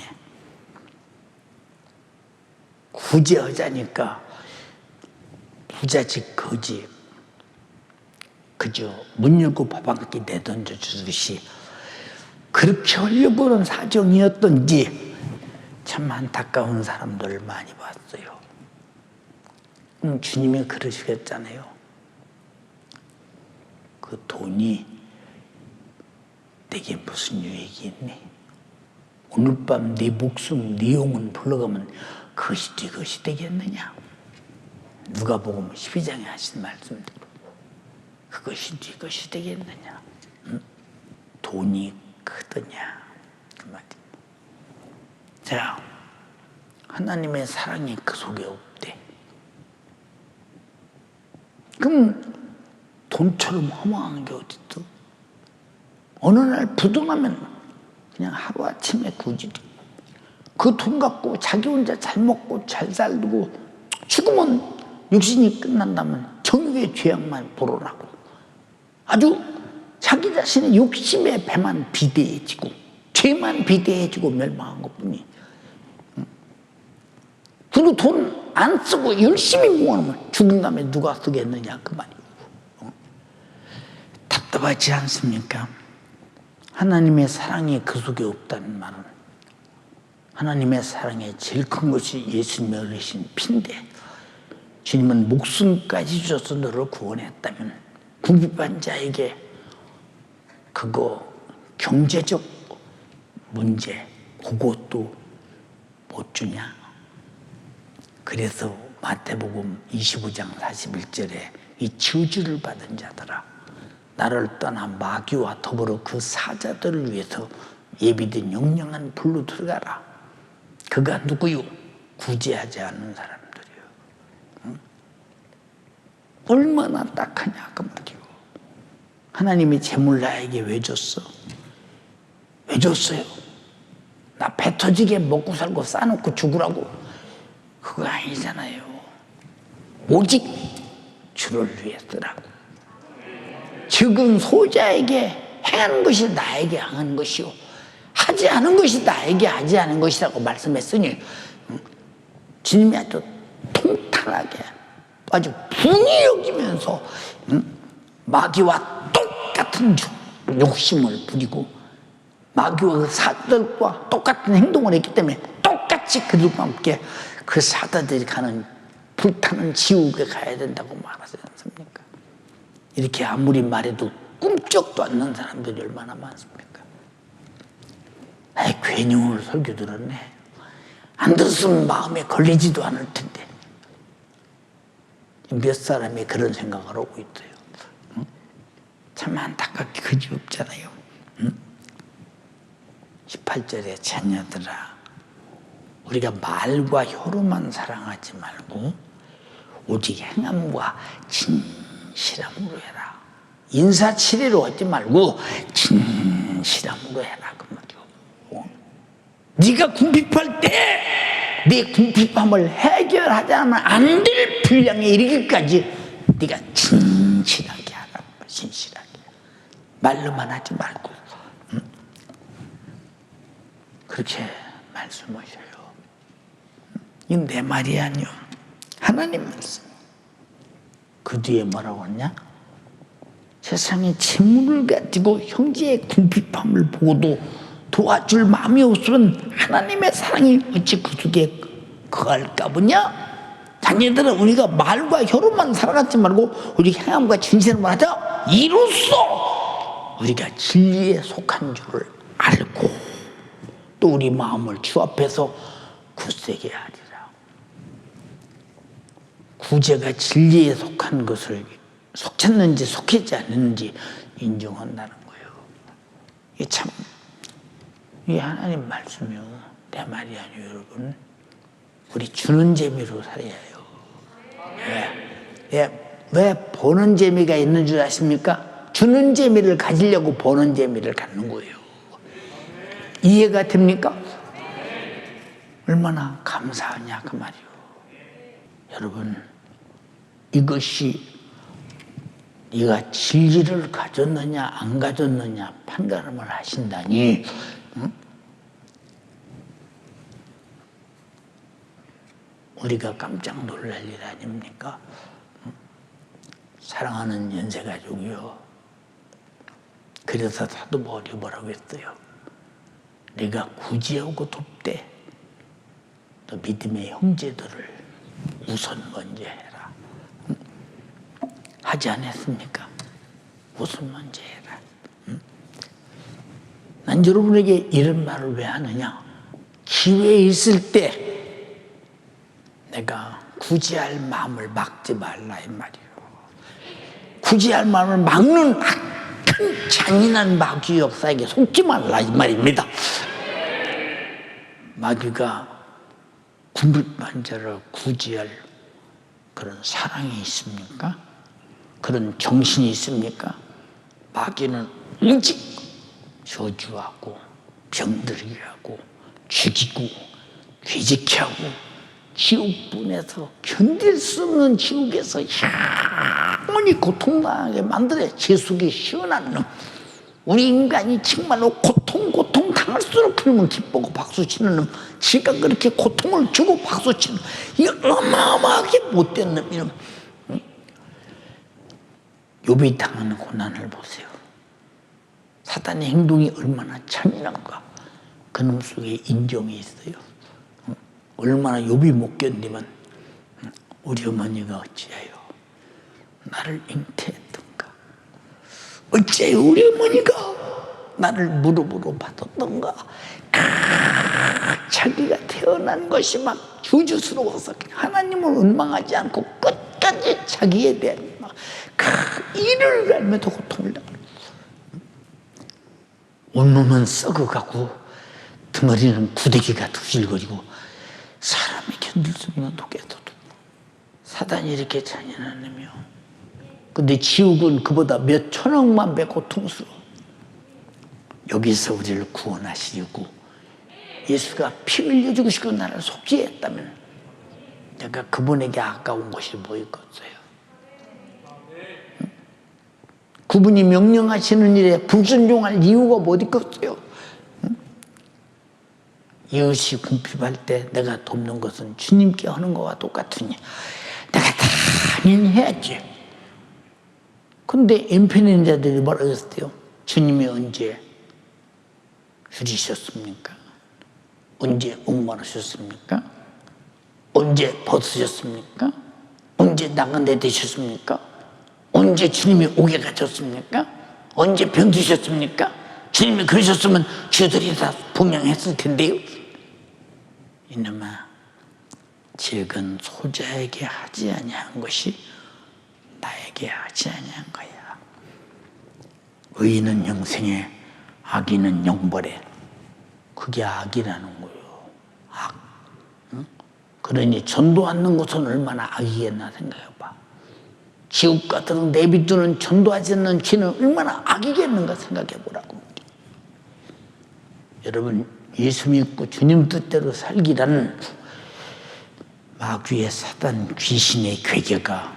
구제하자니까 부잣집 거지 그저 문 열고 밥 한 끼 내던져 주듯이 그렇게 하려고는 사정이었던지 참 안타까운 사람들을 많이 봤어요. 주님이 그러시겠잖아요. 그 돈이 내게 무슨 유익이 있니? 오늘 밤 네 목숨, 네 영혼 불러가면 그것이 되겠느냐? 누가복음 12장에 하신 말씀대로 그것이 되겠느냐? 응? 돈이 크더냐? 그 말이에요. 자, 하나님의 사랑이 그 속에 없대. 그럼 돈처럼 허망한 게 어딨어? 어느 날 부도나면 그냥 하루아침에 굳이 그 돈 갖고 자기 혼자 잘 먹고 잘 살고 죽으면 육신이 끝난다면 정욕의 죄악만 불어나고 아주 자기 자신의 욕심의 배만 비대해지고 죄만 비대해지고 멸망한 것뿐이. 그리고 돈 안 쓰고 열심히 모아놓으면 죽은 다음에 누가 쓰겠느냐 그 말이고. 답답하지 않습니까? 하나님의 사랑이 그 속에 없다는 말은 하나님의 사랑의 제일 큰 것이 예수님의 흘리신 피인데 주님은 목숨까지 주셔서 너를 구원했다면 궁핍한 자에게 그거 경제적 문제 그것도 못 주냐? 그래서 마태복음 25장 41절에 이 저주를 받은 자들아 나를 떠나 마귀와 더불어 그 사자들을 위해서 예비된 영영한 불로 들어가라. 그가 누구요? 구제하지 않는 사람들이요. 응? 얼마나 딱하냐 그 말이요. 하나님이 재물 나에게 왜 줬어? 왜 줬어요? 나 배 터지게 먹고 살고 싸놓고 죽으라고? 그거 아니잖아요. 오직 주를 위해서라고. 적은 소자에게 행하는 것이 나에게 행하는 것이요 하지 않은 것이 나에게 하지 않은 것이라고 말씀했으니 주님이 아주 통탄하게 아주 분이 여기면서 마귀와 똑같은 욕심을 부리고 마귀와 그 사들과 똑같은 행동을 했기 때문에 똑같이 그들과 함께 그 사자들이 가는 불타는 지옥에 가야 된다고 말하지 않습니까? 이렇게 아무리 말해도 꿈쩍도 않는 사람들이 얼마나 많습니까? 아이, 괜히 오늘 설교 들었네. 안 들었으면 마음에 걸리지도 않을 텐데. 몇 사람이 그런 생각을 하고 있어요. 응? 참 안타깝게 그지 없잖아요. 응? 18절에 자녀들아 우리가 말과 혀로만 사랑하지 말고 오직 행함과 진실함으로 해라. 인사치레로 하지 말고 진실함으로 해라 그 말이요. 네가 궁핍할 때 네 궁핍함을 해결하지 않으면 안 될 분량에 이르기까지 네가 진실하게 하라. 진실하게. 말로만 하지 말고. 그렇게 말씀하셔요. 이건 내 말이 아니요. 하나님 말씀. 그 뒤에 뭐라고 했냐? 세상에 재물을 가지고 형제의 궁핍함을 보고도 도와줄 마음이 없으면 하나님의 사랑이 어찌 그 속에 거할까 보냐? 자녀들은 우리가 말과 혀로만 살아가지 말고 우리 행함과 진실만 하자. 이로써 우리가 진리에 속한 줄을 알고 또 우리 마음을 주 앞에서 굳세게 하리라. 구제가 진리에 속한 것을 속했는지 속했지 않는지 인정한다는 거예요. 이게 참 이게 하나님 말씀이요. 내 말이 아니에요, 여러분. 우리 주는 재미로 살아야 해요. 왜 보는 재미가 있는 줄 아십니까? 주는 재미를 가지려고 보는 재미를 갖는 거예요. 이해가 됩니까? 얼마나 감사하냐 그 말이요. 여러분 이것이 네가 진리를 가졌느냐 안 가졌느냐 판가름을 하신다니. 응? 우리가 깜짝 놀랄 일 아닙니까? 사랑하는 연세가족이요. 그래서 사도 바울이 뭐라고 했어요? 네가 구제하고 돕되 또 믿음의 형제들을 우선 먼저 해라. 하지 않았습니까? 우선 먼저 해라. 난 여러분에게 이런 말을 왜 하느냐? 기회 있을 때 내가 구제할 마음을 막지 말라 이 말이에요. 구제할 마음을 막는 큰 잔인한 마귀 역사에게 속지 말라 이 말입니다. 마귀가 굶을만 자를 구제할 그런 사랑이 있습니까? 그런 정신이 있습니까? 마귀는 오직 저주하고 병들게 하고 죽이고 괴직케 하고 지옥분에서 견딜 수 없는 지옥에서 영원히 고통당하게 만들어 재수기 시원한 놈. 우리 인간이 정말로 고통 당할수록 그러면 기쁘고 박수치는 놈. 지가 그렇게 고통을 주고 박수치는 이 어마어마하게 못된 놈. 이놈. 욥이 당하는 고난을 보세요. 사단의 행동이 얼마나 잔인한가. 그놈 속에 인정이 있어요. 얼마나 욥이 못 견디면 우리 어머니가 어찌하여 나를 잉태했던가. 어찌하여 우리 어머니가 나를 무릎으로 받았던가. 자기가 태어난 것이 막 주주스러워서 하나님을 원망하지 않고 끝까지 자기에 대한 막 이를 알면서 고통을 당하는. 온몸은 썩어가고 덩어리는 구데기가 두질거리고 사람이 견딜 수 없는 독에서도 사단이 이렇게 잔인한 놈이요. 근데 지옥은 그보다 몇 천억만 배 고통스러워. 여기서 우리를 구원하시려고 예수가 피 흘려 주시고 나를 속죄했다면 내가 그분에게 아까운 것이 뭐 있겠어요? 그분이 명령하시는 일에 불순종할 이유가 뭐 있겠어요? 이웃이 궁핍할 때 내가 돕는 것은 주님께 하는 것과 똑같으니 내가 당연히 해야지. 근데 엠페는 자들이 뭐라고 했어요? 주님이 언제 줄이셨습니까? 언제 옥말하셨습니까? 언제 벗으셨습니까? 언제 나간데 되셨습니까? 언제 주님이 옥에 갇혔습니까? 언제 병드셨습니까? 주님이 그러셨으면 주들이 다 봉양했을 텐데요. 이놈아, 죄은 소자에게 하지 아니한 것이 나에게 하지 아니한 거야. 의인은 영생에 악인은 영벌에. 그게 악이라는 거예요. 악. 응? 그러니 전도 않는 것은 얼마나 악이겠나 생각해봐. 지옥 같은 내비두는 전도하지 않는 죄는 얼마나 악이겠는가 생각해보라고. 여러분, 예수 믿고 주님 뜻대로 살기라는 마귀의 사단 귀신의 괴계가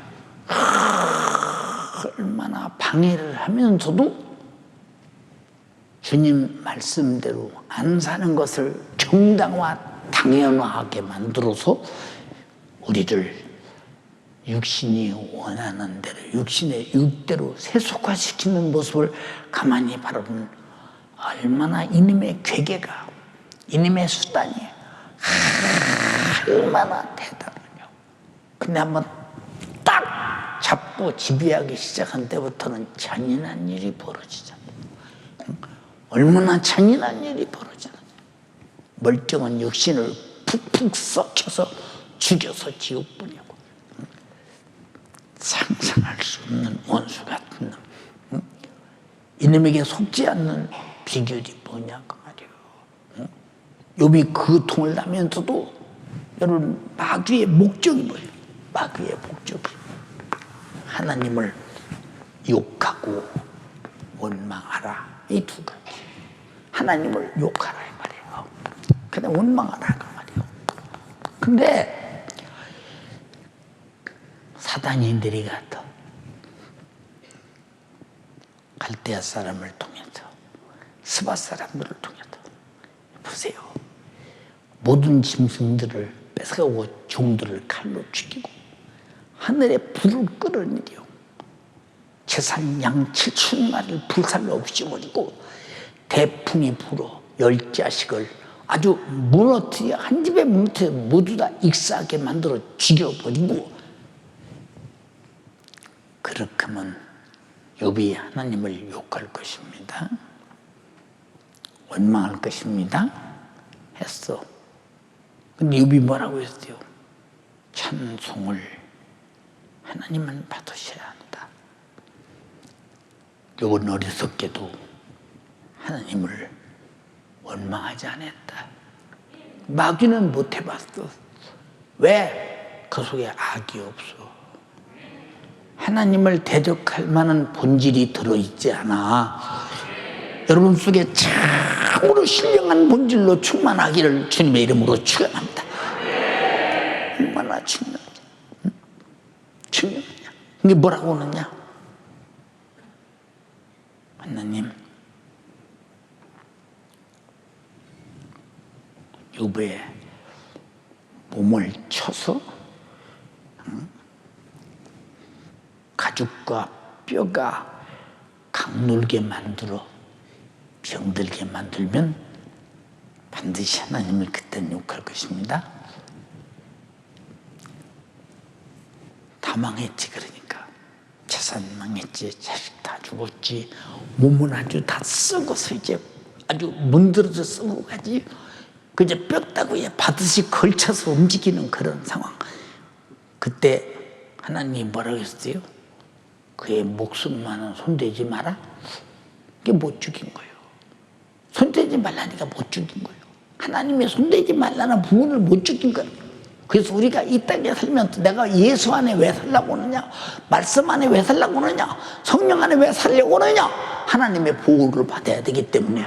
얼마나 방해를 하면서도 주님 말씀대로 안 사는 것을 정당화 당연하게 만들어서 우리를 육신이 원하는 대로 육신의 육대로 세속화시키는 모습을 가만히 바라보면 얼마나 이놈의 괴계가 이놈의 수단이 얼마나 대단하냐. 근데 한번 딱 잡고 지배하기 시작한 때부터는 잔인한 일이 벌어지잖아. 얼마나 잔인한 일이 벌어지느냐. 멀쩡한 육신을 푹푹 썩혀서 죽여서 지옥 보내고 상상할 수 없는 원수 같은 놈. 이놈에게 속지 않는 비결이 뭐냐고 말이에요. 욥이 그 통을 나면서도 여러분 마귀의 목적이 뭐예요? 마귀의 목적이 하나님을 욕하고 원망하라. 이 두 가지. 하나님을 욕하라 이 말이에요. 그냥 원망하라 그 말이에요. 근데 사단이 내려가서 갈대아 사람을 통해서 스바 사람들을 통해서 보세요. 모든 짐승들을 뺏어가고 종들을 칼로 죽이고 하늘에 불을 끌어내려 재산 양 7천마리를 불살로 없애버리고 대풍이 불어 10자식을 아주 무너뜨려 한 집에 무너뜨려 모두 다 익사하게 만들어 죽여버리고 그렇게 하면 욥이 하나님을 욕할 것입니다. 원망할 것입니다. 했어. 근데 욥이 뭐라고 했어요? 찬송을 하나님만 받으셔야 한다. 욥은 어리석게도 하나님을 원망하지 않았다. 마귀는 못 해봤어. 왜? 그 속에 악이 없어. 하나님을 대적할 만한 본질이 들어있지 않아. 여러분 속에 참으로 신령한 본질로 충만하기를 주님의 이름으로 축원합니다. 얼마나 중요하냐. 중요하냐. 이게 뭐라고 하느냐. 하나님, 욥의 몸을 쳐서 가죽과 뼈가 강놀게 만들어 병들게 만들면 반드시 하나님을 그때는 욕할 것입니다. 다 망했지. 그러니까 재산 망했지, 자식 다 죽었지, 몸은 아주 다 썩어서 이제 아주 문드러져 썩어 가지. 그저 뼈다구에 바듯이 걸쳐서 움직이는 그런 상황. 그때 하나님이 뭐라고 했어요? 그의 목숨만은 손대지 마라. 그게 못 죽인 거예요. 손대지 말라니까 못 죽인 거예요. 하나님의 손대지 말라는 부분을 못 죽인 거예요. 그래서 우리가 이 땅에 살면서 내가 예수 안에 왜 살려고 하느냐, 말씀 안에 왜 살려고 하느냐, 성령 안에 왜 살려고 하느냐, 하나님의 보호를 받아야 되기 때문에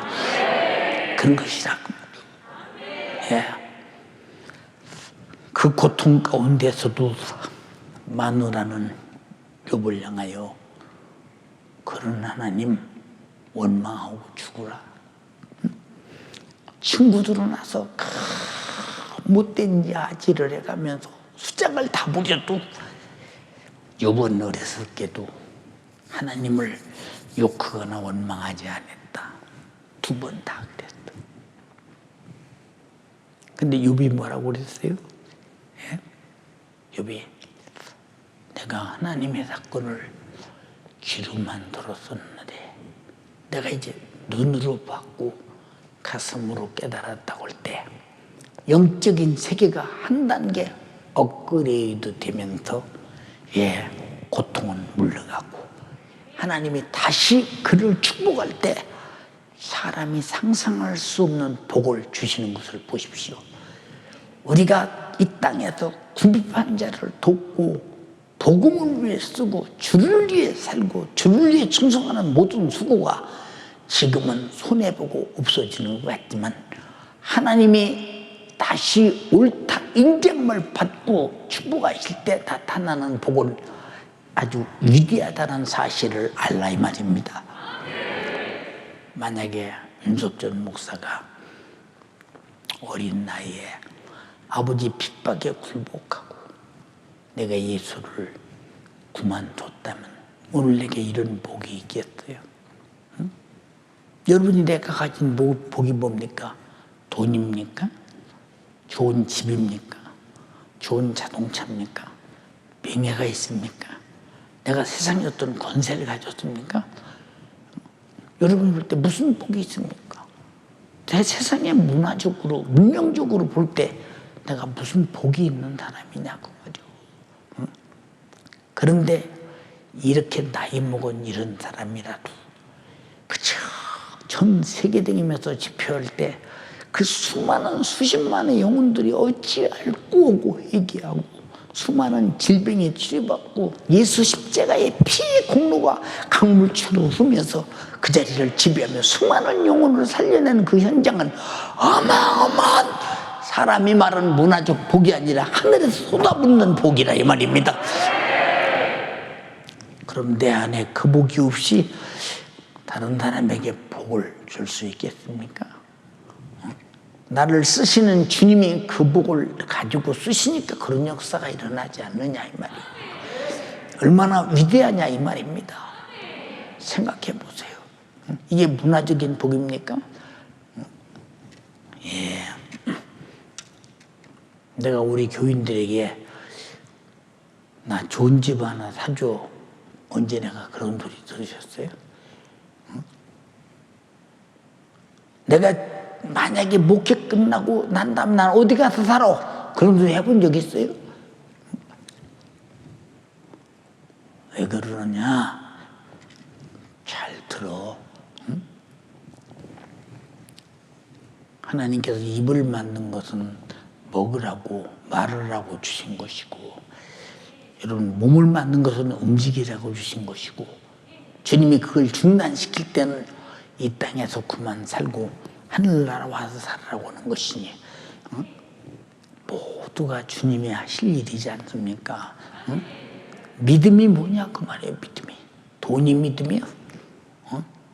그런 것이라고. 예. 그 고통 가운데서도 마누라는 욥을 향하여 그런 하나님 원망하고 죽으라. 친구들은 와서 못된 야지를 해가면서 수작을 다 부려도 욥은 어리석게도 하나님을 욕하거나 원망하지 않았다. 2번 다 그랬다. 근데 욥이 뭐라고 그랬어요? 예? 욥이 내가 하나님의 사건을 귀로만 들었었는데 내가 이제 눈으로 봤고 가슴으로 깨달았다고 할 때 영적인 세계가 한 단계 업그레이드 되면서 고통은 물러가고 하나님이 다시 그를 축복할 때 사람이 상상할 수 없는 복을 주시는 것을 보십시오. 우리가 이 땅에서 궁핍한 자를 돕고 복음을 위해 쓰고 주를 위해 살고 주를 위해 충성하는 모든 수고가 지금은 손해보고 없어지는 것 같지만 하나님이 다시 옳다 인정을 받고 축복하실 때 나타나는 복은 아주 위대하다는 사실을 알라 이 말입니다. 만약에 윤석전 목사가 어린 나이에 아버지 핍박에 굴복하고 내가 예수를 그만뒀다면 오늘 내게 이런 복이 있겠어요? 응? 여러분이 내가 가진 복이 뭡니까? 돈입니까? 좋은 집입니까? 좋은 자동차입니까? 명예가 있습니까? 내가 세상에 어떤 권세를 가졌습니까? 여러분 볼 때 무슨 복이 있습니까? 내 세상에 문화적으로, 문명적으로 볼 때 내가 무슨 복이 있는 사람이냐고 말이요. 응? 그런데 이렇게 나이 먹은 이런 사람이라도 그저 전 세계 다니면서 집회할 때 그 수많은 수십만의 영혼들이 어찌 알고 오고 회개하고 수많은 질병에 치료받고 예수 십자가의 피의 공로가 강물처럼 흐르면서 그 자리를 지배하며 수많은 영혼을 살려내는 그 현장은 어마어마한 사람이 말하는 문화적 복이 아니라 하늘에서 쏟아붓는 복이라 이 말입니다. 그럼 내 안에 그 복이 없이 다른 사람에게 복을 줄 수 있겠습니까? 나를 쓰시는 주님이 그 복을 가지고 쓰시니까 그런 역사가 일어나지 않느냐 이 말이에요. 얼마나 위대하냐 이 말입니다. 생각해 보세요. 이게 문화적인 복입니까? 예. 내가 우리 교인들에게 나 좋은 집 하나 사줘. 언제 내가 그런 소리 들으셨어요? 내가 만약에 목회 끝나고 난 다음 난 어디 가서 살아? 그런 소리 해본 적 있어요? 왜 그러느냐? 잘 들어. 응? 하나님께서 입을 만든 것은 먹으라고 말을 하고 주신 것이고, 여러분 몸을 만든 것은 움직이라고 주신 것이고, 주님이 그걸 중단시킬 때는 이 땅에서 그만 살고 하늘나라 와서 살으라고 하는 것이니, 응? 모두가 주님이 하실 일이지 않습니까? 응? 믿음이 뭐냐 그 말이에요. 믿음이 돈이 믿음이야?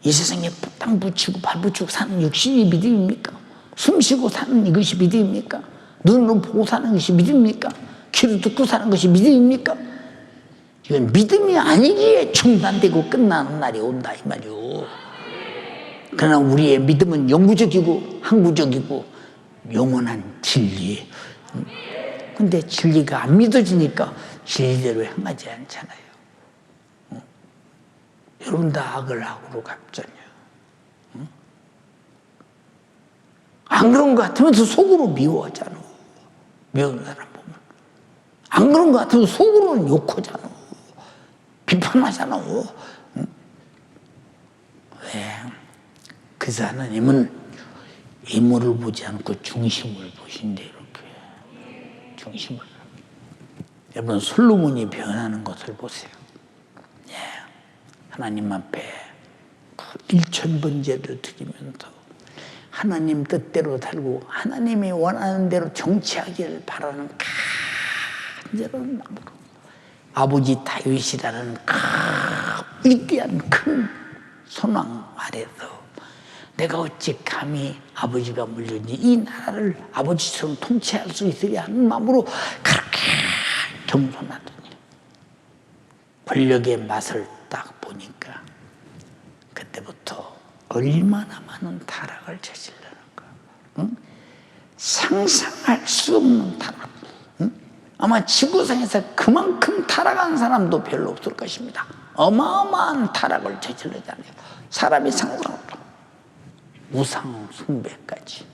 이 세상에 땅 붙이고 발 붙이고 사는 육신이 믿음입니까? 숨쉬고 사는 이것이 믿음입니까? 눈으로 보고 사는 것이 믿음입니까? 귀로 듣고 사는 것이 믿음입니까? 이건 믿음이 아니기에 중단되고 끝나는 날이 온다 이 말이요. 그러나 우리의 믿음은 영구적이고 항구적이고 영원한 진리. 근데 진리가 안 믿어지니까 진리대로 행하지 않잖아요. 여러분 다 악을 악으로 갚잖아요. 안 그런 것 같으면서 속으로 미워하잖아. 미운 사람 보면. 안 그런 것 같으면 속으로는 욕하잖아. 비판하잖아. 왜? 그래서 하나님은 외모를 보지 않고 중심을 보신대 이렇게. 중심을. 여러분 솔로몬이 변하는 것을 보세요. 예. 하나님 앞에 1000번제를 드리면서 하나님 뜻대로 살고 하나님이 원하는 대로 정치하기를 바라는 간절한 마음으로 아버지 다윗이라는 위대한 큰 소망 아래서 내가 어찌 감히 아버지가 물려니 이 나라를 아버지처럼 통치할 수 있으랴 하는 마음으로 그렇게 겸손하더니 권력의 맛을 딱 보니까 그때부터 얼마나 많은 타락을 저질러는가. 응? 상상할 수 없는 타락. 응? 아마 지구상에서 그만큼 타락한 사람도 별로 없을 것입니다. 어마어마한 타락을 저질러잖아요. 사람이 상상으로 우상 숭배까지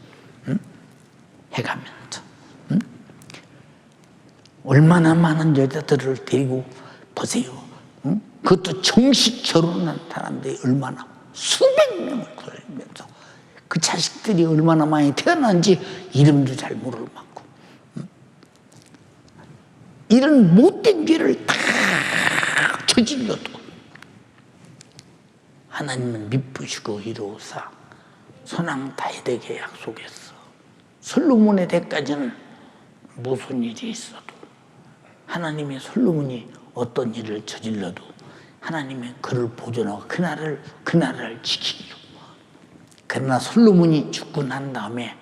해가면서 얼마나 많은 여자들을 데리고 보세요. 그것도 정식 결혼한 사람들이 얼마나 수백 명을 걸리면서 그 자식들이 얼마나 많이 태어난지 이름도 잘 모를 만큼 이런 못된 죄를 다 저질러도 하나님은 미쁘시고 이로사 선왕 다윗에게 약속했어. 솔로몬의 때까지는 무슨 일이 있어도 하나님이 솔로몬이 어떤 일을 저질러도 하나님의 그를 보존하고 그 나라를 지키기로. 그러나 솔로몬이 죽고 난 다음에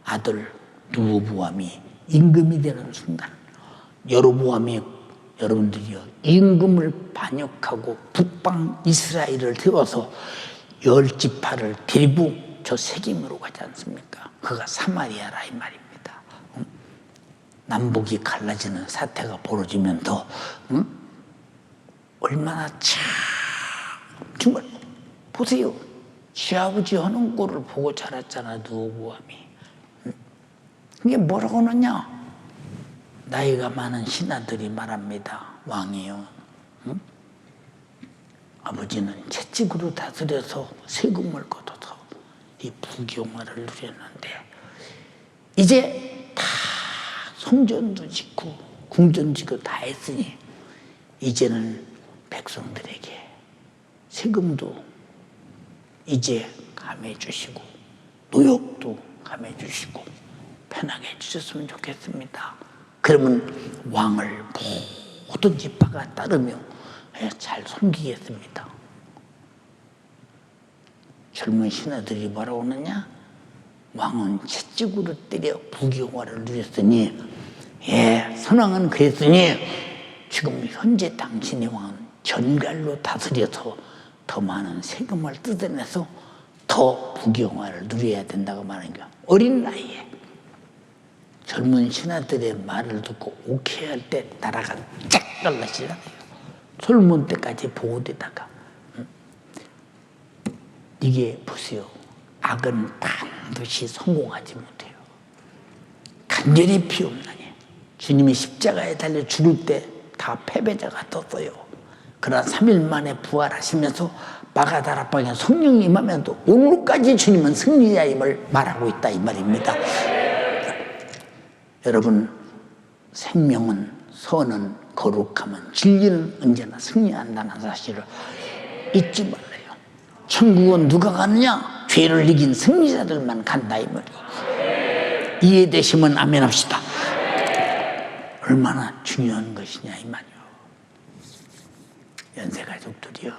아들 르호보암이 임금이 되는 순간 여로보암이 여러분들이요 임금을 반역하고 북방 이스라엘을 세워서 10지파를 데리고 저 세겜으로 가지 않습니까? 그가 사마리아라 이 말입니다. 남북이 갈라지는 사태가 벌어지면서 얼마나 참 정말 보세요. 지아버지 하는 꼴을 보고 자랐잖아 르호보암이. 이게 뭐라고 하느냐? 나이가 많은 신하들이 말합니다. 왕이요. 아버지는 채찍으로 다스려서 세금을 걷어서 이 부귀영화를 누렸는데 이제 다 성전도 짓고 궁전 짓고 다 했으니 이제는 백성들에게 세금도 이제 감해 주시고 노역도 감해 주시고 편하게 해주셨으면 좋겠습니다. 그러면 왕을 모든 지파가 따르며 잘 섬기겠습니다. 젊은 신하들이 뭐라고 하느냐? 왕은 채찍으로 때려 부귀영화를 누렸으니 선왕은 그랬으니 지금 현재 당신의 왕은 전갈로 다스려서 더 많은 세금을 뜯어내서 더 부귀영화를 누려야 된다고 말하는 거야. 어린 나이에 젊은 신하들의 말을 듣고 오케이 할 때 나라가 쫙 갈라지잖아요. 솔몬 때까지 보호되다가 이게 보세요. 악은 반드시 성공하지 못해요. 간절히 피옵나니 주님이 십자가에 달려 죽을 때 다 패배자가 떴어요. 그러나 3일 만에 부활하시면서 마가다락방에 성령이 임하면서 오늘까지 주님은 승리자임을 말하고 있다 이 말입니다. 여러분, 생명은, 선은, 거룩함은, 진리는 언제나 승리한다는 사실을 잊지 말아요. 천국은 누가 가느냐? 죄를 이긴 승리자들만 간다 이 말이에요. 이해되시면 아멘 합시다. 얼마나 중요한 것이냐 이 말이에요. 연세가족들이요,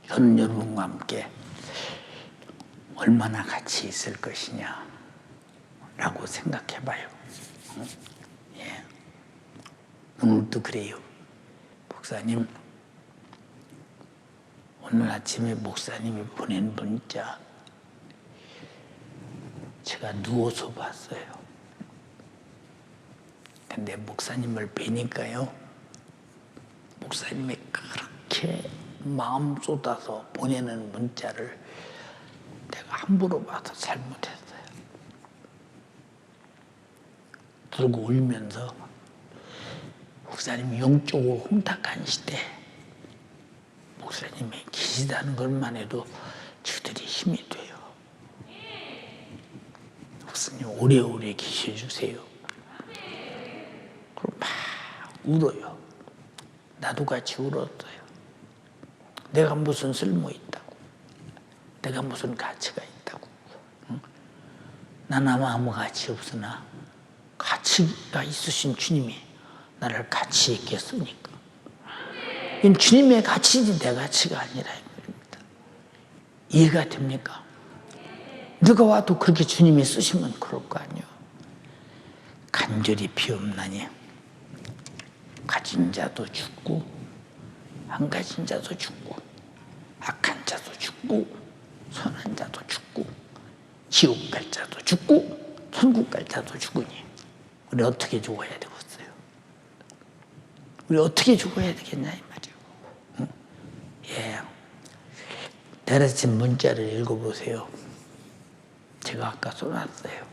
저는 여러분과 함께 얼마나 같이 있을 것이냐 라고 생각해 봐요. 오늘도 그래요. 목사님, 오늘 아침에 목사님이 보낸 문자 제가 누워서 봤어요. 근데 목사님을 뵈니까요, 목사님이 그렇게 마음 쏟아서 보내는 문자를 내가 함부로 봐서 잘못했어요. 들고 울면서 목사님이 영적으로 혼탁한 시대, 목사님이 계시다는 것만 해도 저들이 힘이 돼요. 목사님 오래오래 계셔주세요. 그리고 막 울어요. 나도 같이 울었어요. 내가 무슨 쓸모 있다고, 내가 무슨 가치가 있다고. 나는 아무 가치 없으나 가치가 있으신 주님이 나를 가치 있게 쓰니까 이건 주님의 가치지 내 가치가 아니라 이 말입니다. 이해가 됩니까? 누가 와도 그렇게 주님이 쓰시면 그럴 거 아니에요. 간절히 피옵나니 가진 자도 죽고 안 가진 자도 죽고 악한 자도 죽고 선한 자도 죽고 지옥 갈 자도 죽고 천국 갈 자도 죽으니 우리 어떻게 죽어야 되겠어요? 우리 어떻게 죽어야 되겠냐 이 말이에요. 예, 내일 아침 문자를 읽어보세요. 제가 아까 써놨어요.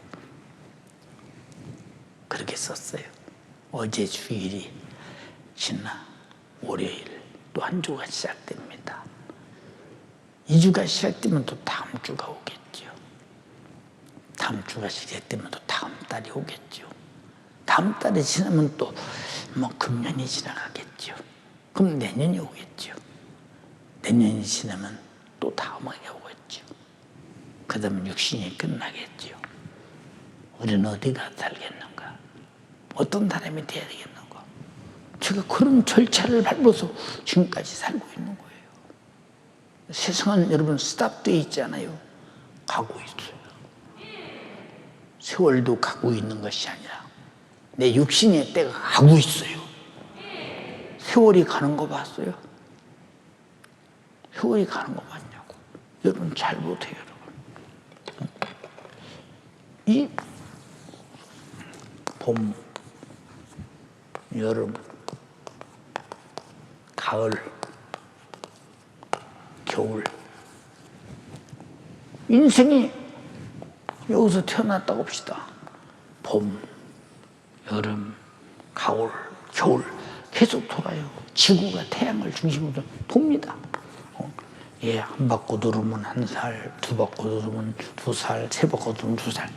그렇게 썼어요. 어제 주일이 지나 월요일 또 한 주가 시작됩니다. 2주가 시작되면 또 다음 주가 오겠죠. 다음 주가 시작되면 또 다음 달이 오겠죠. 다음 달이 지나면 또 뭐 금년이 지나가겠죠. 그럼 내년이 오겠죠. 내년이 지나면 또 다음 해가 오겠죠. 그 다음 육신이 끝나겠죠. 우리는 어디가 살겠는가? 어떤 사람이 돼야 되겠는가? 제가 그런 절차를 밟아서 지금까지 살고 있는 거예요. 세상은 여러분 스탑되어 있잖아요. 가고 있어요. 세월도 가고 있는 것이 아니라 내 육신의 때가 가고 있어요. 세월이 가는 거 봤어요? 세월이 가는 거 봤냐고. 여러분 잘 못해요, 여러분. 이 봄, 여름, 가을, 겨울, 인생이 여기서 태어났다고 봅시다. 봄, 여름, 가을, 겨울 계속 돌아요. 지구가 태양을 중심으로 돕니다. 예, 한 바퀴 돌으면 1살, 두 바퀴 돌으면 2살, 세 바퀴 돌으면 2살.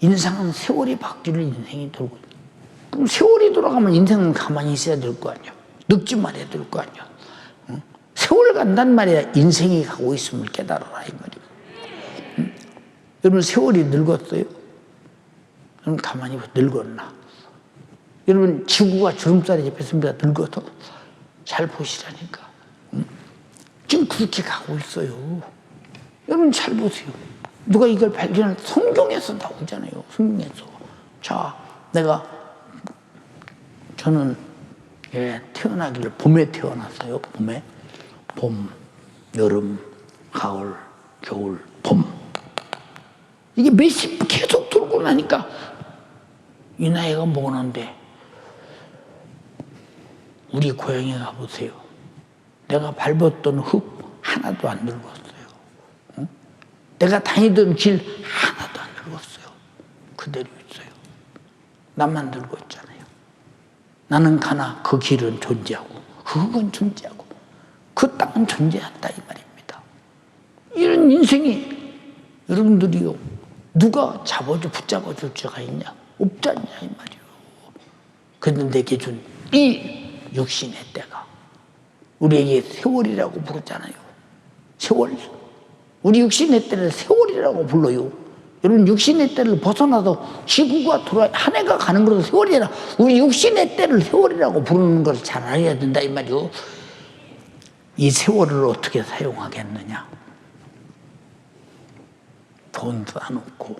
인생은 세월이 바뀌는 인생이 돌고, 그럼 세월이 돌아가면 인생은 가만히 있어야 될 거 아니야. 늙지 말아야 될 거 아니야. 세월 간단 말이야. 인생이 가고 있음을 깨달아라 이 말이야. 여러분 세월이 늙었어요? 여러분 가만히 늙었나? 여러분 지구가 주름살이 잡혔습니다. 늙어서 잘 보시라니까. 지금 그렇게 가고 있어요. 여러분 잘 보세요. 누가 이걸 발견할 성경에서 나오잖아요. 성경에서. 자, 저는 태어나기를 봄에 태어났어요. 봄에. 봄, 여름, 가을, 겨울, 봄. 이게 몇십 계속 돌고 나니까 이 나이가 먹었는데 우리 고향에 가보세요. 내가 밟았던 흙 하나도 안 늙었어요. 응? 내가 다니던 길 하나도 안 늙었어요. 그대로 있어요. 나만 늙었잖아요. 나는 가나 그 길은 존재하고 그 흙은 존재하고 그 땅은 존재한다 이 말입니다. 이런 인생이 여러분들이요 누가 붙잡아 줄 수가 있냐? 없지 않냐 이 말이요. 그런데 내게 준 이 육신의 때가 우리에게 세월이라고 부르잖아요. 세월. 우리 육신의 때를 세월이라고 불러요. 여러분 육신의 때를 벗어나서 지구가 한 해가 가는 것도 세월이라 우리 육신의 때를 세월이라고 부르는 걸 잘 알아야 된다 이 말이요. 이 세월을 어떻게 사용하겠느냐? 돈도 안 없고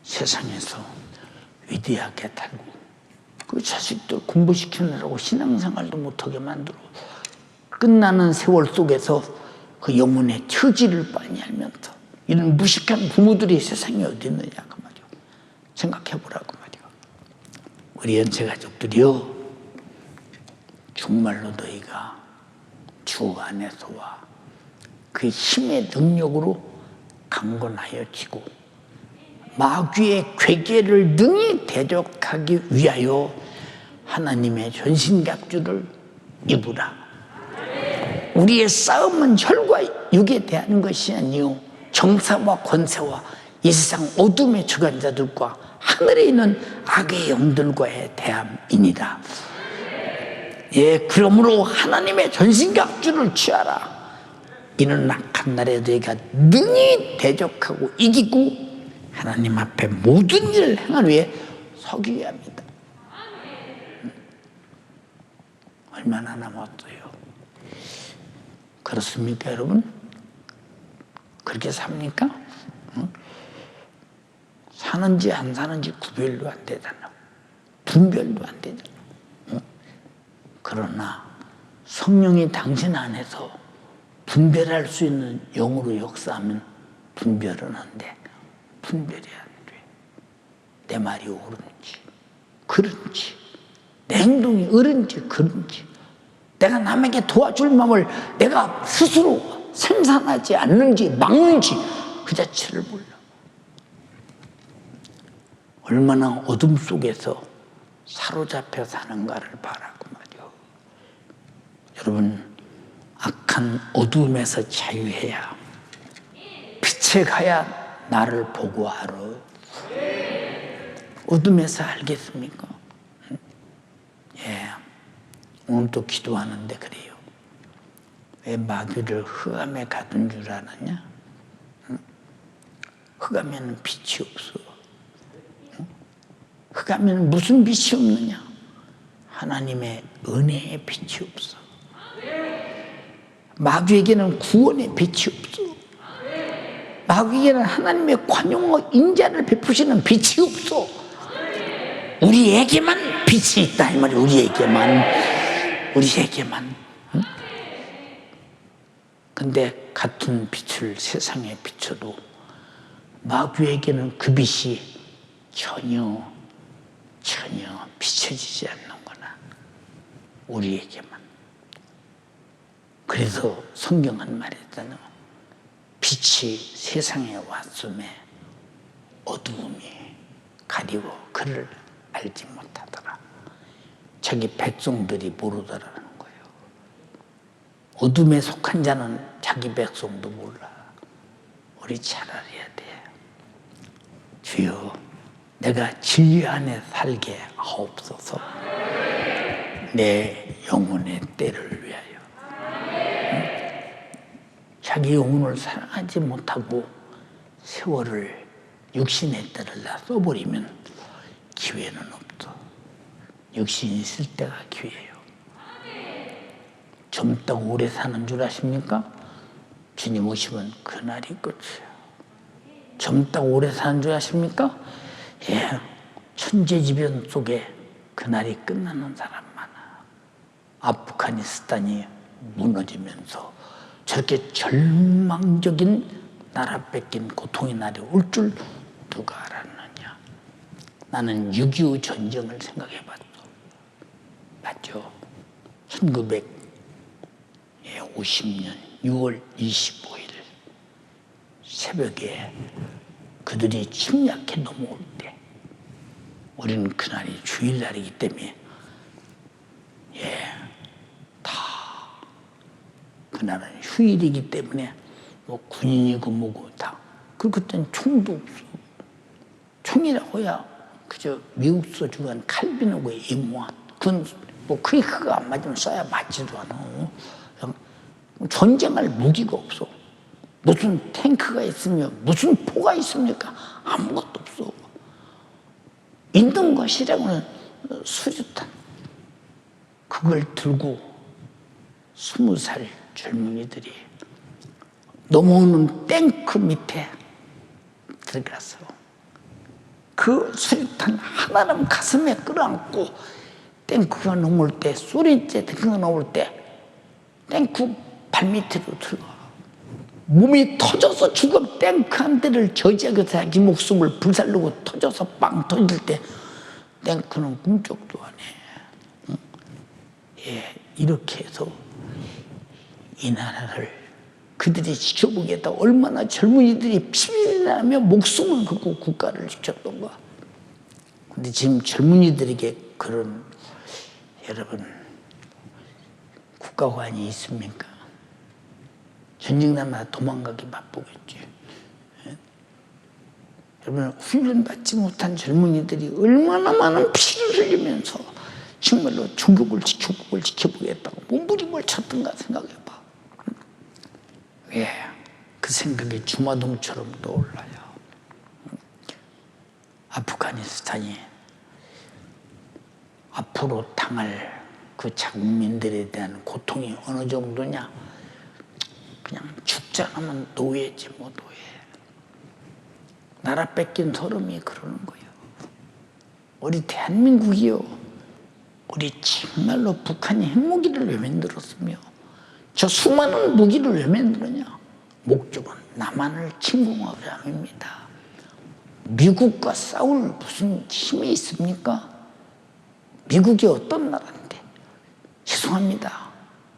세상에서 위대하게 살고 그 자식들 공부시키느라고 신앙생활도 못하게 만들어 끝나는 세월 속에서 그 영혼의 처지를 빤히 알면서 이런 무식한 부모들이 세상에 어디 있느냐 그 말이요. 생각해 보라고 말이요. 우리 연체 가족들이요 정말로 너희가 주 안에서와 그 힘의 능력으로 강건하여지고 마귀의 괴계를 능히 대적하기 위하여 하나님의 전신갑주를 입으라. 우리의 싸움은 혈과 육에 대한 것이 아니요 정사와 권세와 이 세상 어둠의 주관자들과 하늘에 있는 악의 영들과의 대함이니라. 예, 그러므로 하나님의 전신갑주를 취하라. 이는 악한 날에 너희가 능히 대적하고 이기고 하나님 앞에 모든 일을 행하기 위해 서기 합니다. 얼마나 남았어요? 그렇습니까 여러분? 그렇게 삽니까? 사는지 안 사는지 구별도 안 되잖아. 분별도 안 되잖아. 그러나 성령이 당신 안에서 분별할 수 있는 영으로 역사하면 분별은 안 돼. 분별이 안 돼. 내 말이 옳은지 그런지 내 행동이 옳은지 그런지 내가 남에게 도와줄 마음을 내가 스스로 생산하지 않는지 막는지 그 자체를 몰라. 얼마나 어둠 속에서 사로잡혀 사는가를 봐라고 말이요. 여러분 악한 어둠에서 자유해야 빛에 가야 나를 보고 알아. 어둠에서 알겠습니까? 예, 오늘 또 기도하는데 그래요. 왜 마귀를 흑암에 가둔 줄 아느냐? 흑암에는 빛이 없어. 흑암에는 무슨 빛이 없느냐? 하나님의 은혜의 빛이 없어. 마귀에게는 구원의 빛이 없어. 마귀에게는 하나님의 관용과 인자를 베푸시는 빛이 없어. 우리에게만 빛이 있다 이 말이야. 우리에게만. 응? 근데 같은 빛을 세상에 비춰도 마귀에게는 그 빛이 전혀 비춰지지 않는구나. 우리에게만. 그래서 성경은 말했잖아. 빛이 세상에 왔음에 어두움이 가리고 그를 알지 못하더라. 자기 백성들이 모르더라는 거예요. 어둠에 속한 자는 자기 백성도 몰라. 우리 잘 알아야 돼. 주여 내가 진리 안에 살게 하옵소서. 내 영혼의 때를 위하여. 자기 영혼을 사랑하지 못하고 세월을 육신의 때를 다 써버리면 기회는 없어. 육신이 있을 때가 기회예요. 젊다고 오래 사는 줄 아십니까? 주님 오시면 그날이 끝이에요. 젊다고 오래 사는 줄 아십니까? 예, 천재지변 속에 그날이 끝나는 사람 많아. 아프가니스탄이 무너지면서 저렇게 절망적인 나라 뺏긴 고통의 날이 올 줄 누가 알았느냐. 나는 6.25 전쟁을 생각해 봤어. 맞죠? 1950년 6월 25일 새벽에 그들이 침략해 넘어올 때 우리는 그날이 주일날이기 때문에 다 그날은 휴일이기 때문에 뭐 군인이고 뭐고 다. 그리고 그때는 총도 없어. 총이라고야 그저 미국서 주간 칼빈하고의 임무한. 그건 뭐 크리크가 안 맞으면 쏴야 맞지도 않아. 전쟁할 무기가 없어. 무슨 탱크가 있으며 무슨 포가 있습니까? 아무것도 없어. 있는 것이라고는 수류탄. 그걸 들고 20살 젊은이들이 넘어오는 탱크 밑에 들어가서 그 수류탄 하나를 가슴에 끌어안고 탱크가 넘어올 때, 소리째 탱크가 넘어올 때 탱크 발밑으로 들어가. 몸이 터져서 죽어 탱크 한 대를 저지하게 자기 목숨을 불살르고 터져서 빵 터질 때 탱크는 꿈쩍도 안 해. 응? 예, 이렇게 해서 이 나라를 그들이 지켜보겠다. 얼마나 젊은이들이 피를 나며 목숨을 걸고 국가를 지켰던가. 근데 지금 젊은이들에게 그런 여러분 국가관이 있습니까? 전쟁나마다 도망가기 바쁘겠지. 예? 여러분 훈련받지 못한 젊은이들이 얼마나 많은 피를 흘리면서 정말로 종국을 지켜보겠다고 몸부림을 쳤던가 생각해봐. 예, 그 생각이 주마등처럼 떠올라요. 아프가니스탄이 앞으로 당할 그 자국민들에 대한 고통이 어느 정도냐? 그냥 죽자라면 노예지 뭐 노예. 나라 뺏긴 사람이 그러는 거예요. 우리 대한민국이요. 우리 정말로 북한이 핵무기를 왜 만들었으며 저 수많은 무기를 왜 만들었냐? 목적은 남한을 침공하려 함입니다. 미국과 싸울 무슨 힘이 있습니까? 미국이 어떤 나라인데? 죄송합니다.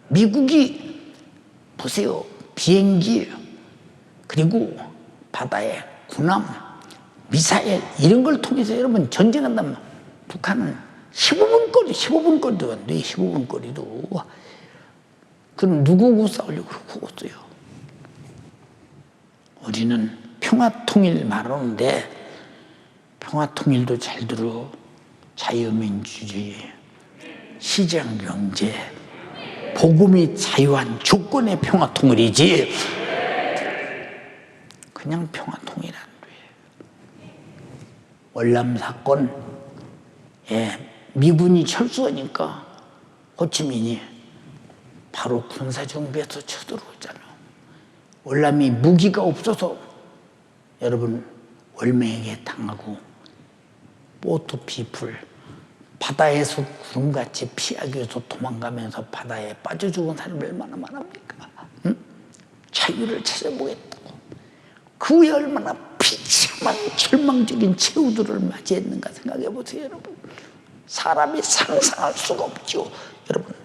미국이 보세요. 비행기 그리고 바다에 군함, 미사일 이런 걸 통해서 여러분 전쟁한다면 북한은 15분 거리도 안 돼. 15분 거리도. 그럼 누구하고 싸우려고 그러고 있어요? 우리는 평화통일 말하는데 평화통일도 잘 들어. 자유민주주의, 시장경제, 복음이 자유한 조건의 평화통일이지 그냥 평화통일 안 돼. 월남사건 미군이 철수하니까 호치민이 바로 군사정비해서 쳐들어오잖아. 월남이 무기가 없어서 여러분 월맹에게 당하고 보트 피플 바다에서 구름같이 피하기 위해서 도망가면서 바다에 빠져 죽은 사람이 얼마나 많습니까? 응? 자유를 찾아보겠다고. 그 후에 얼마나 비참한 절망적인 최후들을 맞이했는가 생각해 보세요, 여러분. 사람이 상상할 수가 없죠, 여러분.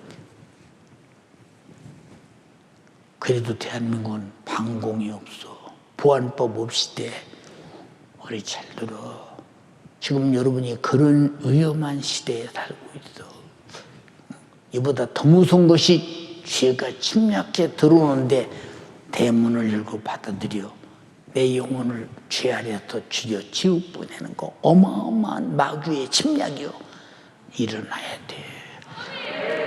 그래도 대한민국은 방공이 없어. 보안법 없이 돼. 우리 잘 들어. 지금 여러분이 그런 위험한 시대에 살고 있어. 이보다 더 무서운 것이 죄가 침략해 들어오는데 대문을 열고 받아들여 내 영혼을 죄 아래에서 죽여 지옥 보내는 거 어마어마한 마귀의 침략이요. 일어나야 돼.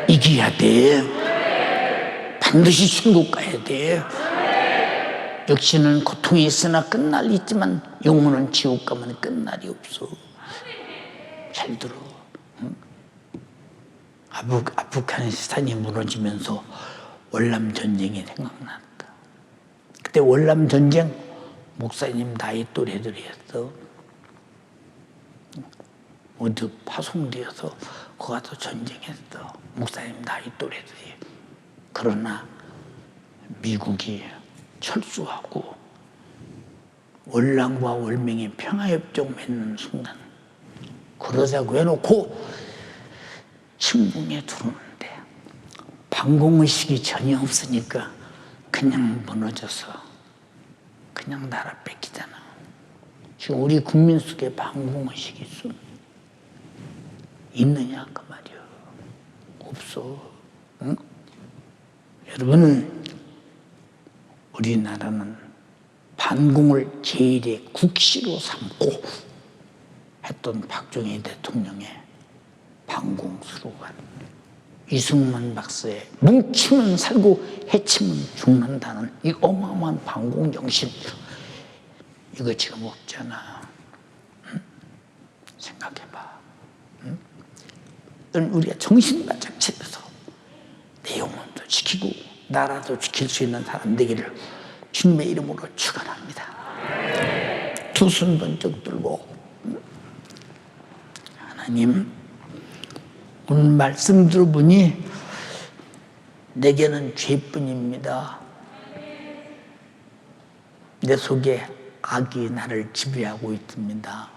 이겨야 돼. 반드시 천국 가야 돼. 역시는 고통이 있으나 끝날 있지만 영혼은 지옥 가면 끝날이 없어. 잘 들어. 응? 아프가니스탄이 무너지면서 월남 전쟁이 생각난다. 그때 월남 전쟁 목사님 나이 또래들이 했어. 어디 파송되어서 거기 가서 전쟁했어. 목사님 나이 또래들이. 그러나 미국이 철수하고 월남과 월맹이 평화협정 맺는 순간 그러자고 해놓고 침공에 들어오는데 반공의식이 전혀 없으니까 그냥 무너져서 그냥 나라 뺏기잖아. 지금 우리 국민 속에 반공의식이 있어. 있느냐 그 말이야. 없어. 응? 여러분, 우리나라는 반공을 제일의 국시로 삼고 했던 박정희 대통령의 반공 슬로건, 이승만 박사의 뭉치면 살고 해치면 죽는다는 이 어마어마한 반공 정신, 이거 지금 없잖아. 응? 생각해봐. 응? 우리가 정신 바짝 차려서 내 영혼도 지키고 나라도 지킬 수 있는 사람 되기를 주님의 이름으로 축원합니다. 두 손 번쩍 들고, 하나님, 오늘 말씀 들어보니 내게는 죄뿐입니다. 내 속에 악이 나를 지배하고 있습니다.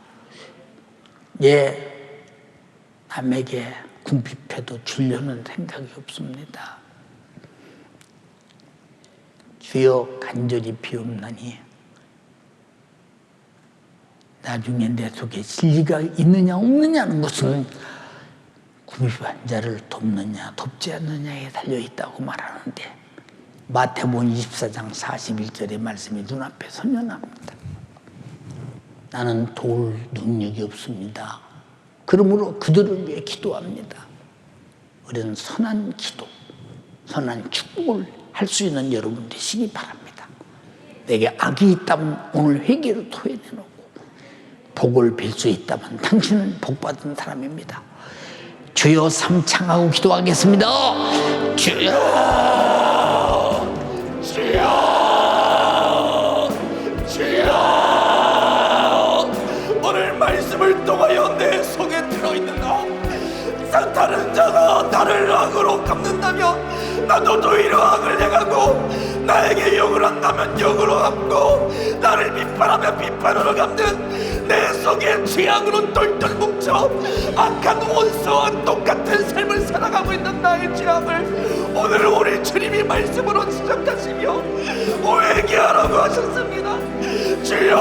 남에게 궁핍해도 주려는 생각이 없습니다. 주여, 간절히 비옵나니 나중에 내 속에 진리가 있느냐 없느냐는 것은 궁핍한 자를 돕느냐 돕지 않느냐에 달려있다고 말하는데, 마태복음 24장 41절의 말씀이 눈앞에 선연합니다. 나는 도울 능력이 없습니다. 그러므로 그들을 위해 기도합니다. 우리는 선한 기도, 선한 축복을 할 수 있는 여러분 되시기 바랍니다. 내게 악이 있다면 오늘 회개로 토해내놓고, 복을 빌 수 있다면 당신은 복받은 사람입니다. 주여, 삼창하고 기도하겠습니다. 주여, 주여, 주여. 오늘 말씀을 통하여 내 속에 들어있는가? 다른 자가 나를 악으로 갚는다면 나도 도리어 악을 행하고, 나에게 욕을 한다면 욕으로 갚고, 나를 비판하면 비판으로 갚는 내 속에 죄악으로 똘똘 뭉쳐 악한 원수와 똑같은 삶을 살아가고 있는 나의 죄악을 오늘 우리 주님이 말씀으로 지적하시며 회개하라고 하셨습니다. 주여,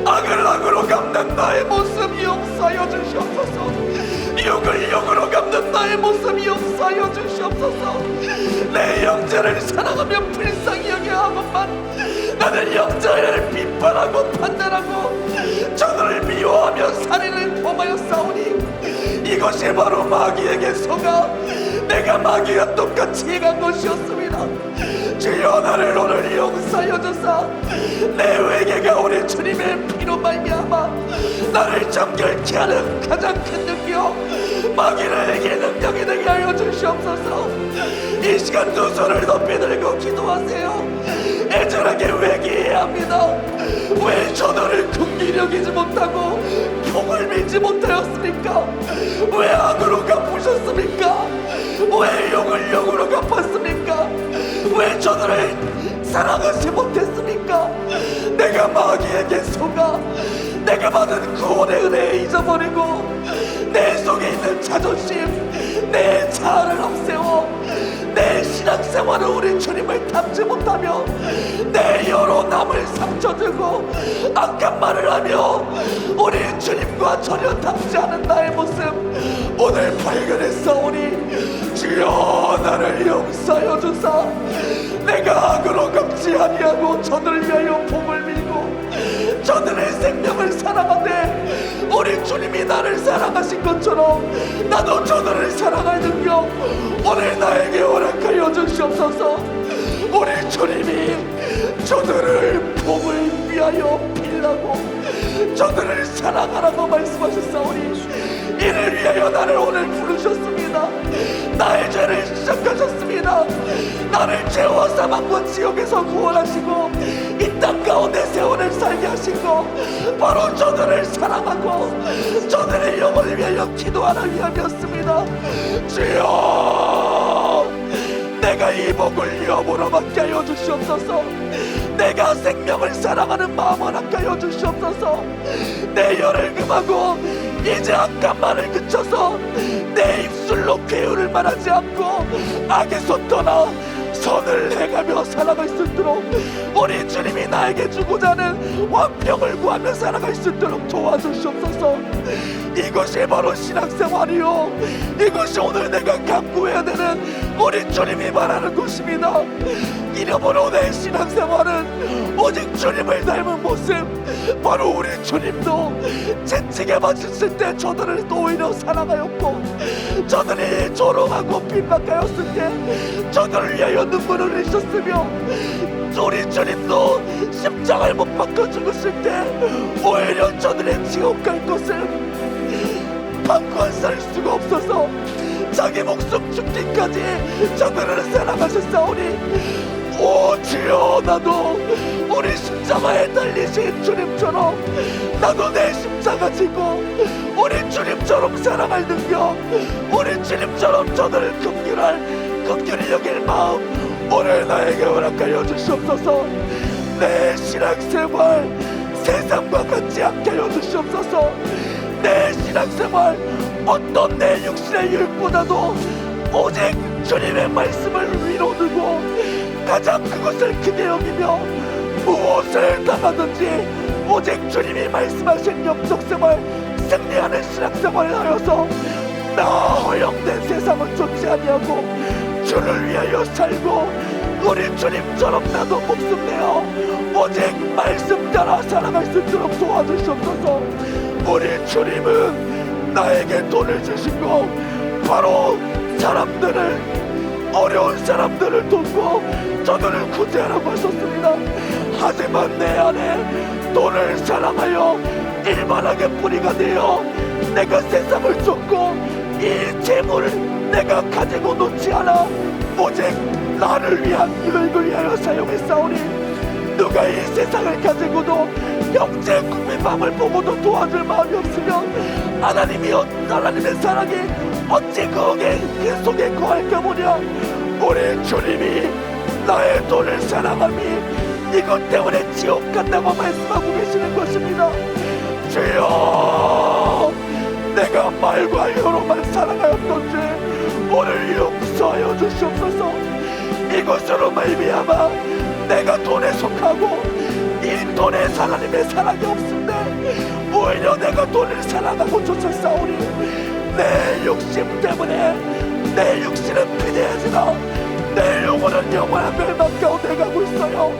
악을 악으로 갚는 나의 모습 용서하여 주시옵소서. 욕을 욕으로 갚는 나의 모습 용서하여 주시옵소서. 내 형제를 사랑하며 불쌍히 여겨야 하건만 나는 형제를 비판하고 판단하고 저들을 미워하며 살인을 범하여 싸우니 이것이 바로 마귀에게 속아 내가 마귀와 똑같이 행한 것이었습니다. 주여, 나를 오늘 용서하여 주사 내 회개가 우리 주님의 피로 말미암아 나를 정결케 하는 가장 큰 능력, 마귀에게 능력이 되게 하여 주시옵소서. 이 시간 두 손을 높이 들고 기도하세요. 애절하게 회개해야 합니다. 왜 저들을 긍휼히 여기지 못하고 복을 빌지 못하였습니까? 왜 악으로 갚으셨습니까? 왜 욕을 욕으로 갚았습니까? 왜 저들을 사랑하지 못했습니까? 내가 마귀에게 속아 내가 받은 구원의 은혜에 잊어버리고 내 속에 있는 자존심, 내 자아를 없애워 내 신앙생활을 우리 주님을 닮지 못하며 내 여러 남을 상처주고 악한 말을 하며 우리 주님과 전혀 닮지 않은 나의 모습 오늘 발견했사오니 주여, 나를 용서하여 주사 내가 악으로 갚지 아니하고 저들을 위하여 복을 빌고 저들의 생명을 사랑하되 우리 주님이 나를 사랑하신 것처럼 나도 저들을 사랑할 능력 오늘 나에게 허락하여 주시옵소서. 우리 주님이 저들을 복을 위하여 빌라고 저들을 사랑하라고 말씀하셨사오니 이를 위하여 나를 오늘 부르셨습니다. 나의 죄를 시작하셨습니다. 나를 죄와 사망과 지옥에서 바로 저들을 사랑하고 저들의 영혼을 위하여 기도하기 위함이었습니다. 주여, 내가 이 복을 여보로 받게 하여 주시옵소서. 내가 생명을 사랑하는 마음 허락게 하여 주시옵소서. 내 혀를 금하고 이제 악한 말을 그쳐서 내 입술로 괴유를 말하지 않고 악에서 떠나 선을 행하며 살아갈 수 있도록 우리 주님이 나에게 주고자 하는 완평을 구하며 살아갈 수 있도록 도와주시옵소서. 이것이 바로 신앙생활이요, 이것이 오늘 내가 강구해야 되는 우리 주님이 말하는 것입니다. 이러므로 내 신앙생활은 오직 주님을 닮은 모습, 바로 우리 주님도 채찍에 맞으실 때 저들을 또 오히려 사랑하였고, 저들이 조롱하고 핍박하였을 때 저들을 위하여 눈물을 흘리셨으며, 우리 주님도 십자가에 못 박혀 죽으실 때 오히려 저들의 지옥 갈 것을 방관할 수가 없어서 자기 목숨 죽기까지 저들을 사랑하셨사오니, 오 주여, 나도 우리 십자가에 달리신 주님처럼 나도 내 십자가 지고 우리 주님처럼 사랑할 능력, 우리 주님처럼 저들을 긍휼히 여길 마음 오늘 나에게 허락하여 주시옵소서. 내 신앙생활 세상과 같지 않게 하여 주시옵소서. 내 신앙생활 어떤 내 육신의 유익보다도 오직 주님의 말씀을 위로 두고 가장 그것을 크게 여기며 무엇을 당하든지 오직 주님이 말씀하신 영적생활 승리하는 신앙생활을 하여서 나 허영된 세상을 쫓지 아니하고 주를 위하여 살고 우리 주님처럼 나도 목숨 내어 오직 말씀 따라 살아갈 수 있도록 도와주시옵소서. 우리 주님은 나에게 돈을 주시고 바로 사람들을, 어려운 사람들을 돕고 저들을 구제하라고 하셨습니다. 하지만 내 안에 돈을 사랑하여 일반하게 뿌리가 되어 내가 세상을 쫓고 이 재물을 내가 가지고 놓지 않아 오직 나를 위한 유익을 위하여 사용했사오니, 누가 이 세상을 가지고도 형제 국민맘을 보고도 도와줄 마음이 없으면 하나님의 사랑이 어찌 그 속에 거할까 보냐. 우리 주님이 나의 돈을 사랑함이 이것 때문에 지옥 간다고 말씀하고 계시는 것입니다. 주여, 내가 말과 혀로만 사랑하였던 죄 오늘 용서하여 주시옵소서. 이것으로 말미암아 내가 돈에 속하고 이 돈에 하나님의 사랑이 없은데 오히려 내가 돈을 사랑하고 쫓아싸우니 내 욕심 때문에 내 육신은 피대하지나 내 영혼은 영원한 멸망 가운데 가고 있어요.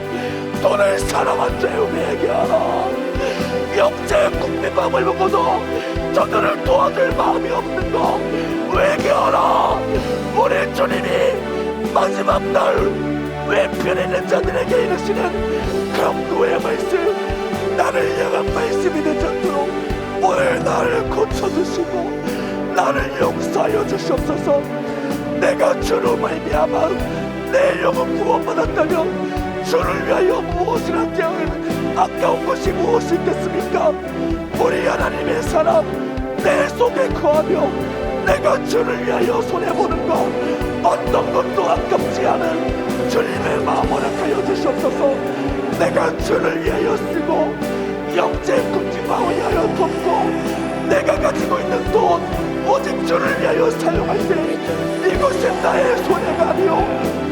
돈을 사랑한 죄 회개하라. 영제 국민맘을 보고도 저들을 도와줄 마음이 없는 거 회개하라. 우리 주님이 마지막 날 외편에 있는 자들에게 이르시는 경고의 말씀, 나를 향한 말씀이 되도록 오늘 나를 고쳐주시고 나를 용서하여 주시옵소서. 내가 주로 말미암아 내 영혼 구원받았다면 주를 위하여 무엇을 하기에는 아까운 것이 무엇이 있겠습니까? 우리 하나님의 사랑 내 속에 거하며 내가 주를 위하여 손해보는 것 어떤 것도 아깝지 않은 주님의 마음 허락하여 주시옵소서. 내가 주를 위하여 쓰고 영제 꿈지마을 위하여 돕고 내가 가지고 있는 돈 오직 주를 위하여 사용할 때 이것은 나의 손해가 아니요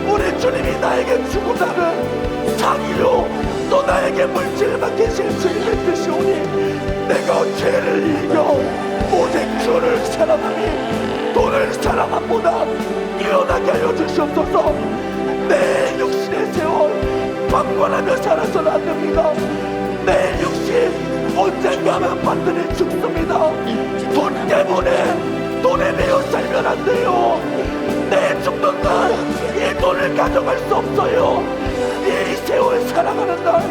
우리 주님이 나에게 주고자 하는 상이요 또 나에게 물질을 맡기실 주님의 뜻이오니 내가 죄를 이겨 오직 주를 사랑하니 돈을 사랑함보다 뛰어나게 하여 주시옵소서. 내 육신의 세월 방관하며 살아서는 안 됩니다. 내 육신 언젠가는 반드시 죽습니다. 돈 때문에 돈에 매여 살면 안 돼요. 내 죽는 날 이 돈을 가져갈 수 없어요. 이 세월 살아가는 날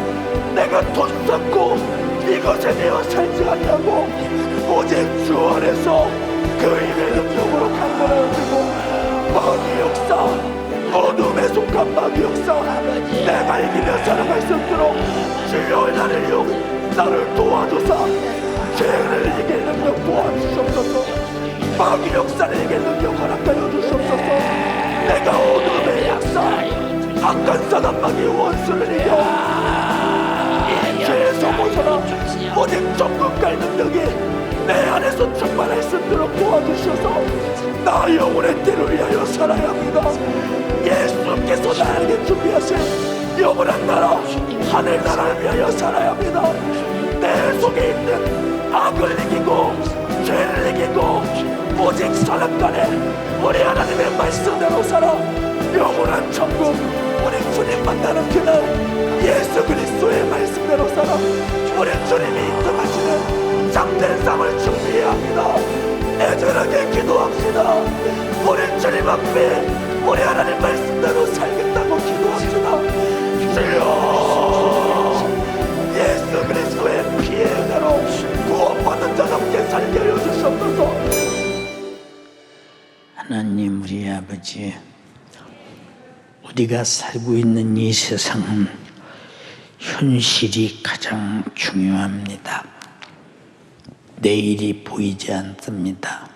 내가 돈 쌓고 이것에 매여 살지 아니하고 오직 주 안에서 그 힘의 능력으로 강건하여지고 마귀 역사, 어둠에 속한 마귀 역사 내가 이기며 살아갈 수 있도록 주여 나를 나를 도와주사 죄를 이길 능력 도와주시옵소서. 마귀 역사를 이길 능력 허락하여 주시옵소서. 내가 어둠의 약사 악한 사단 마귀 원수를 이겨 죄에서 벗어나 오직 정금갈 능력이 내 안에서 충만할 수 있도록 도와주셔서 나 영혼의 때를 위하여 살아야 합니다. 예수께서 나에게 준비하신 영원한 나라 하늘나라를 위하여 살아야 합니다. 내 속에 있는 악을 이기고 죄를 이기고 오직 사랑간에 우리 하나님의 말씀대로 살아 영원한 천국 우리 주님 만나는 그날 예수 그리스도의 말씀대로 살아 우리 주님이 인정하시는 참된 삶을 준비해야 합니다. 애절하게 기도합시다. 우리 주님 앞에 우리 하나님 말씀대로 살겠다고 기도합시다. 주여 예수 그리스도의 피의 은혜로 구원받은 자답게 살게 하여 주시옵소서. 하나님 우리 아버지, 우리가 살고 있는 이 세상은 현실이 가장 중요합니다. 내일이 보이지 않습니다.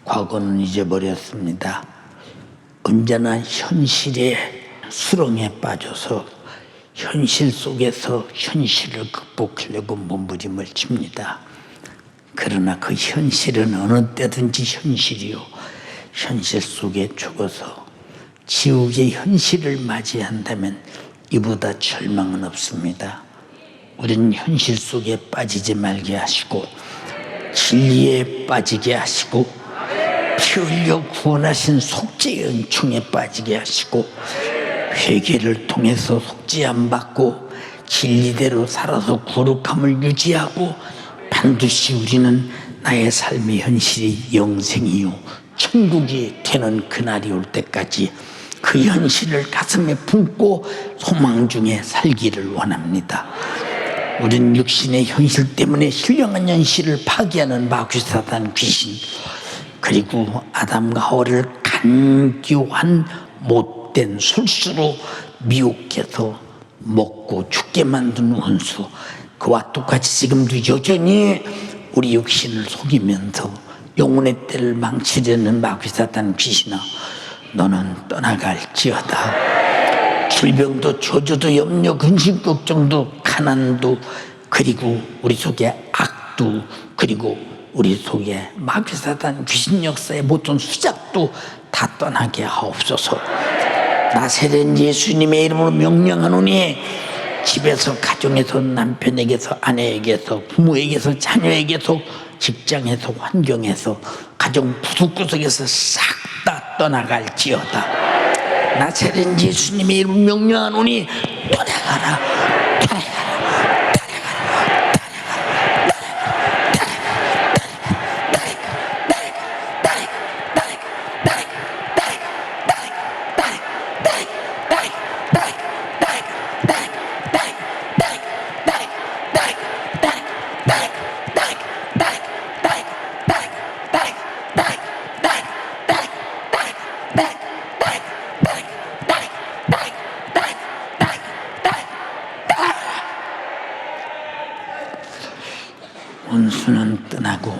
과거는 잊어버렸습니다. 언제나 현실의 수렁에 빠져서 현실 속에서 현실을 극복하려고 몸부림을 칩니다. 그러나 그 현실은 어느 때든지 현실이요, 현실 속에 죽어서 지옥의 현실을 맞이한다면 이보다 절망은 없습니다. 우리는 현실 속에 빠지지 말게 하시고 진리에 빠지게 하시고 피 흘려 구원하신 속죄의 은총에 빠지게 하시고 회개를 통해서 속죄함 받고 진리대로 살아서 거룩함을 유지하고 반드시 우리는 나의 삶의 현실이 영생이요 천국이 되는 그날이 올 때까지 그 현실을 가슴에 품고 소망 중에 살기를 원합니다. 우린 육신의 현실 때문에 신령한 현실을 파괴하는 마귀 사단 귀신, 그리고 아담과 하와를 간교한 못된 술수로 미혹해서 먹고 죽게 만든 원수, 그와 똑같이 지금도 여전히 우리 육신을 속이면서 영혼의 때를 망치려는 마귀 사단 귀신아, 너는 떠나갈지어다. 질병도 저주도 염려 근심 걱정도 가난도 그리고 우리 속에 악도 그리고 우리 속에 마귀 사단 귀신 역사의 모든 수작도 다 떠나게 하옵소서. 나세된 예수님의 이름으로 명령하노니 집에서 가정에서 남편에게서 아내에게서 부모에게서 자녀에게서 직장에서 환경에서 가정 구석구석에서 싹 다 떠나갈지어다. 나세된 예수님의 이름으로 명령하노니 떠나가라. 원수는 떠나고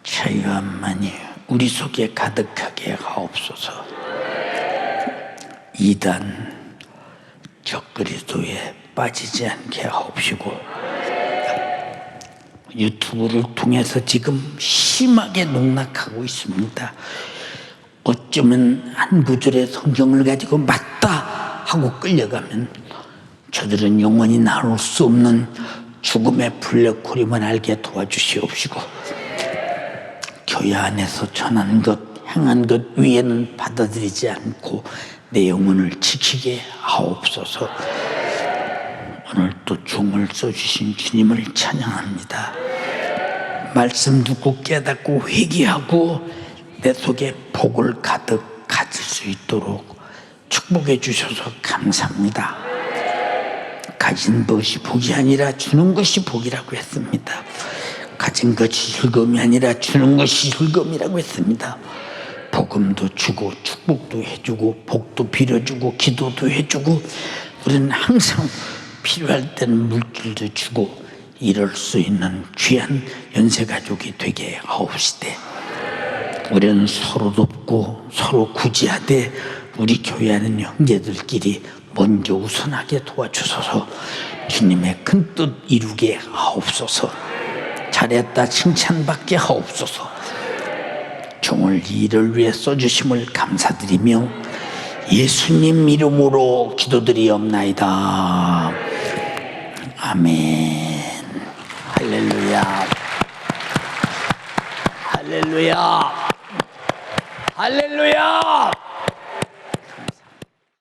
자유함만이 우리 속에 가득하게 하옵소서. 이단 적그리스도에 빠지지 않게 하옵시고 유튜브를 통해서 지금 심하게 농락하고 있습니다. 어쩌면 한 구절의 성경을 가지고 맞다 하고 끌려가면 저들은 영원히 나올 수 없는 죽음의 블랙홀임을 알게 도와주시옵시고 교회 안에서 전한 것, 행한 것 위에는 받아들이지 않고 내 영혼을 지키게 하옵소서. 오늘 또 종을 써주신 주님을 찬양합니다. 말씀 듣고 깨닫고 회개하고 내 속에 복을 가득 가질 수 있도록 축복해 주셔서 감사합니다. 가진 것이 복이 아니라 주는 것이 복이라고 했습니다. 가진 것이 즐거움이 아니라 주는 것이 즐거움이라고 했습니다. 복음도 주고 축복도 해주고 복도 빌어주고 기도도 해주고 우리는 항상 필요할 때는 물질도 주고 이럴 수 있는 귀한 연세가족이 되게 하옵시되, 우리는 서로 돕고 서로 구제하되 우리 교회하는 형제들끼리 먼저 우선하게 도와주소서. 주님의 큰 뜻 이루게 하옵소서. 잘했다 칭찬받게 하옵소서. 종을 이 일을 위해 써주심을 감사드리며 예수님 이름으로 기도드리옵나이다. 아멘. 할렐루야. 할렐루야. 할렐루야.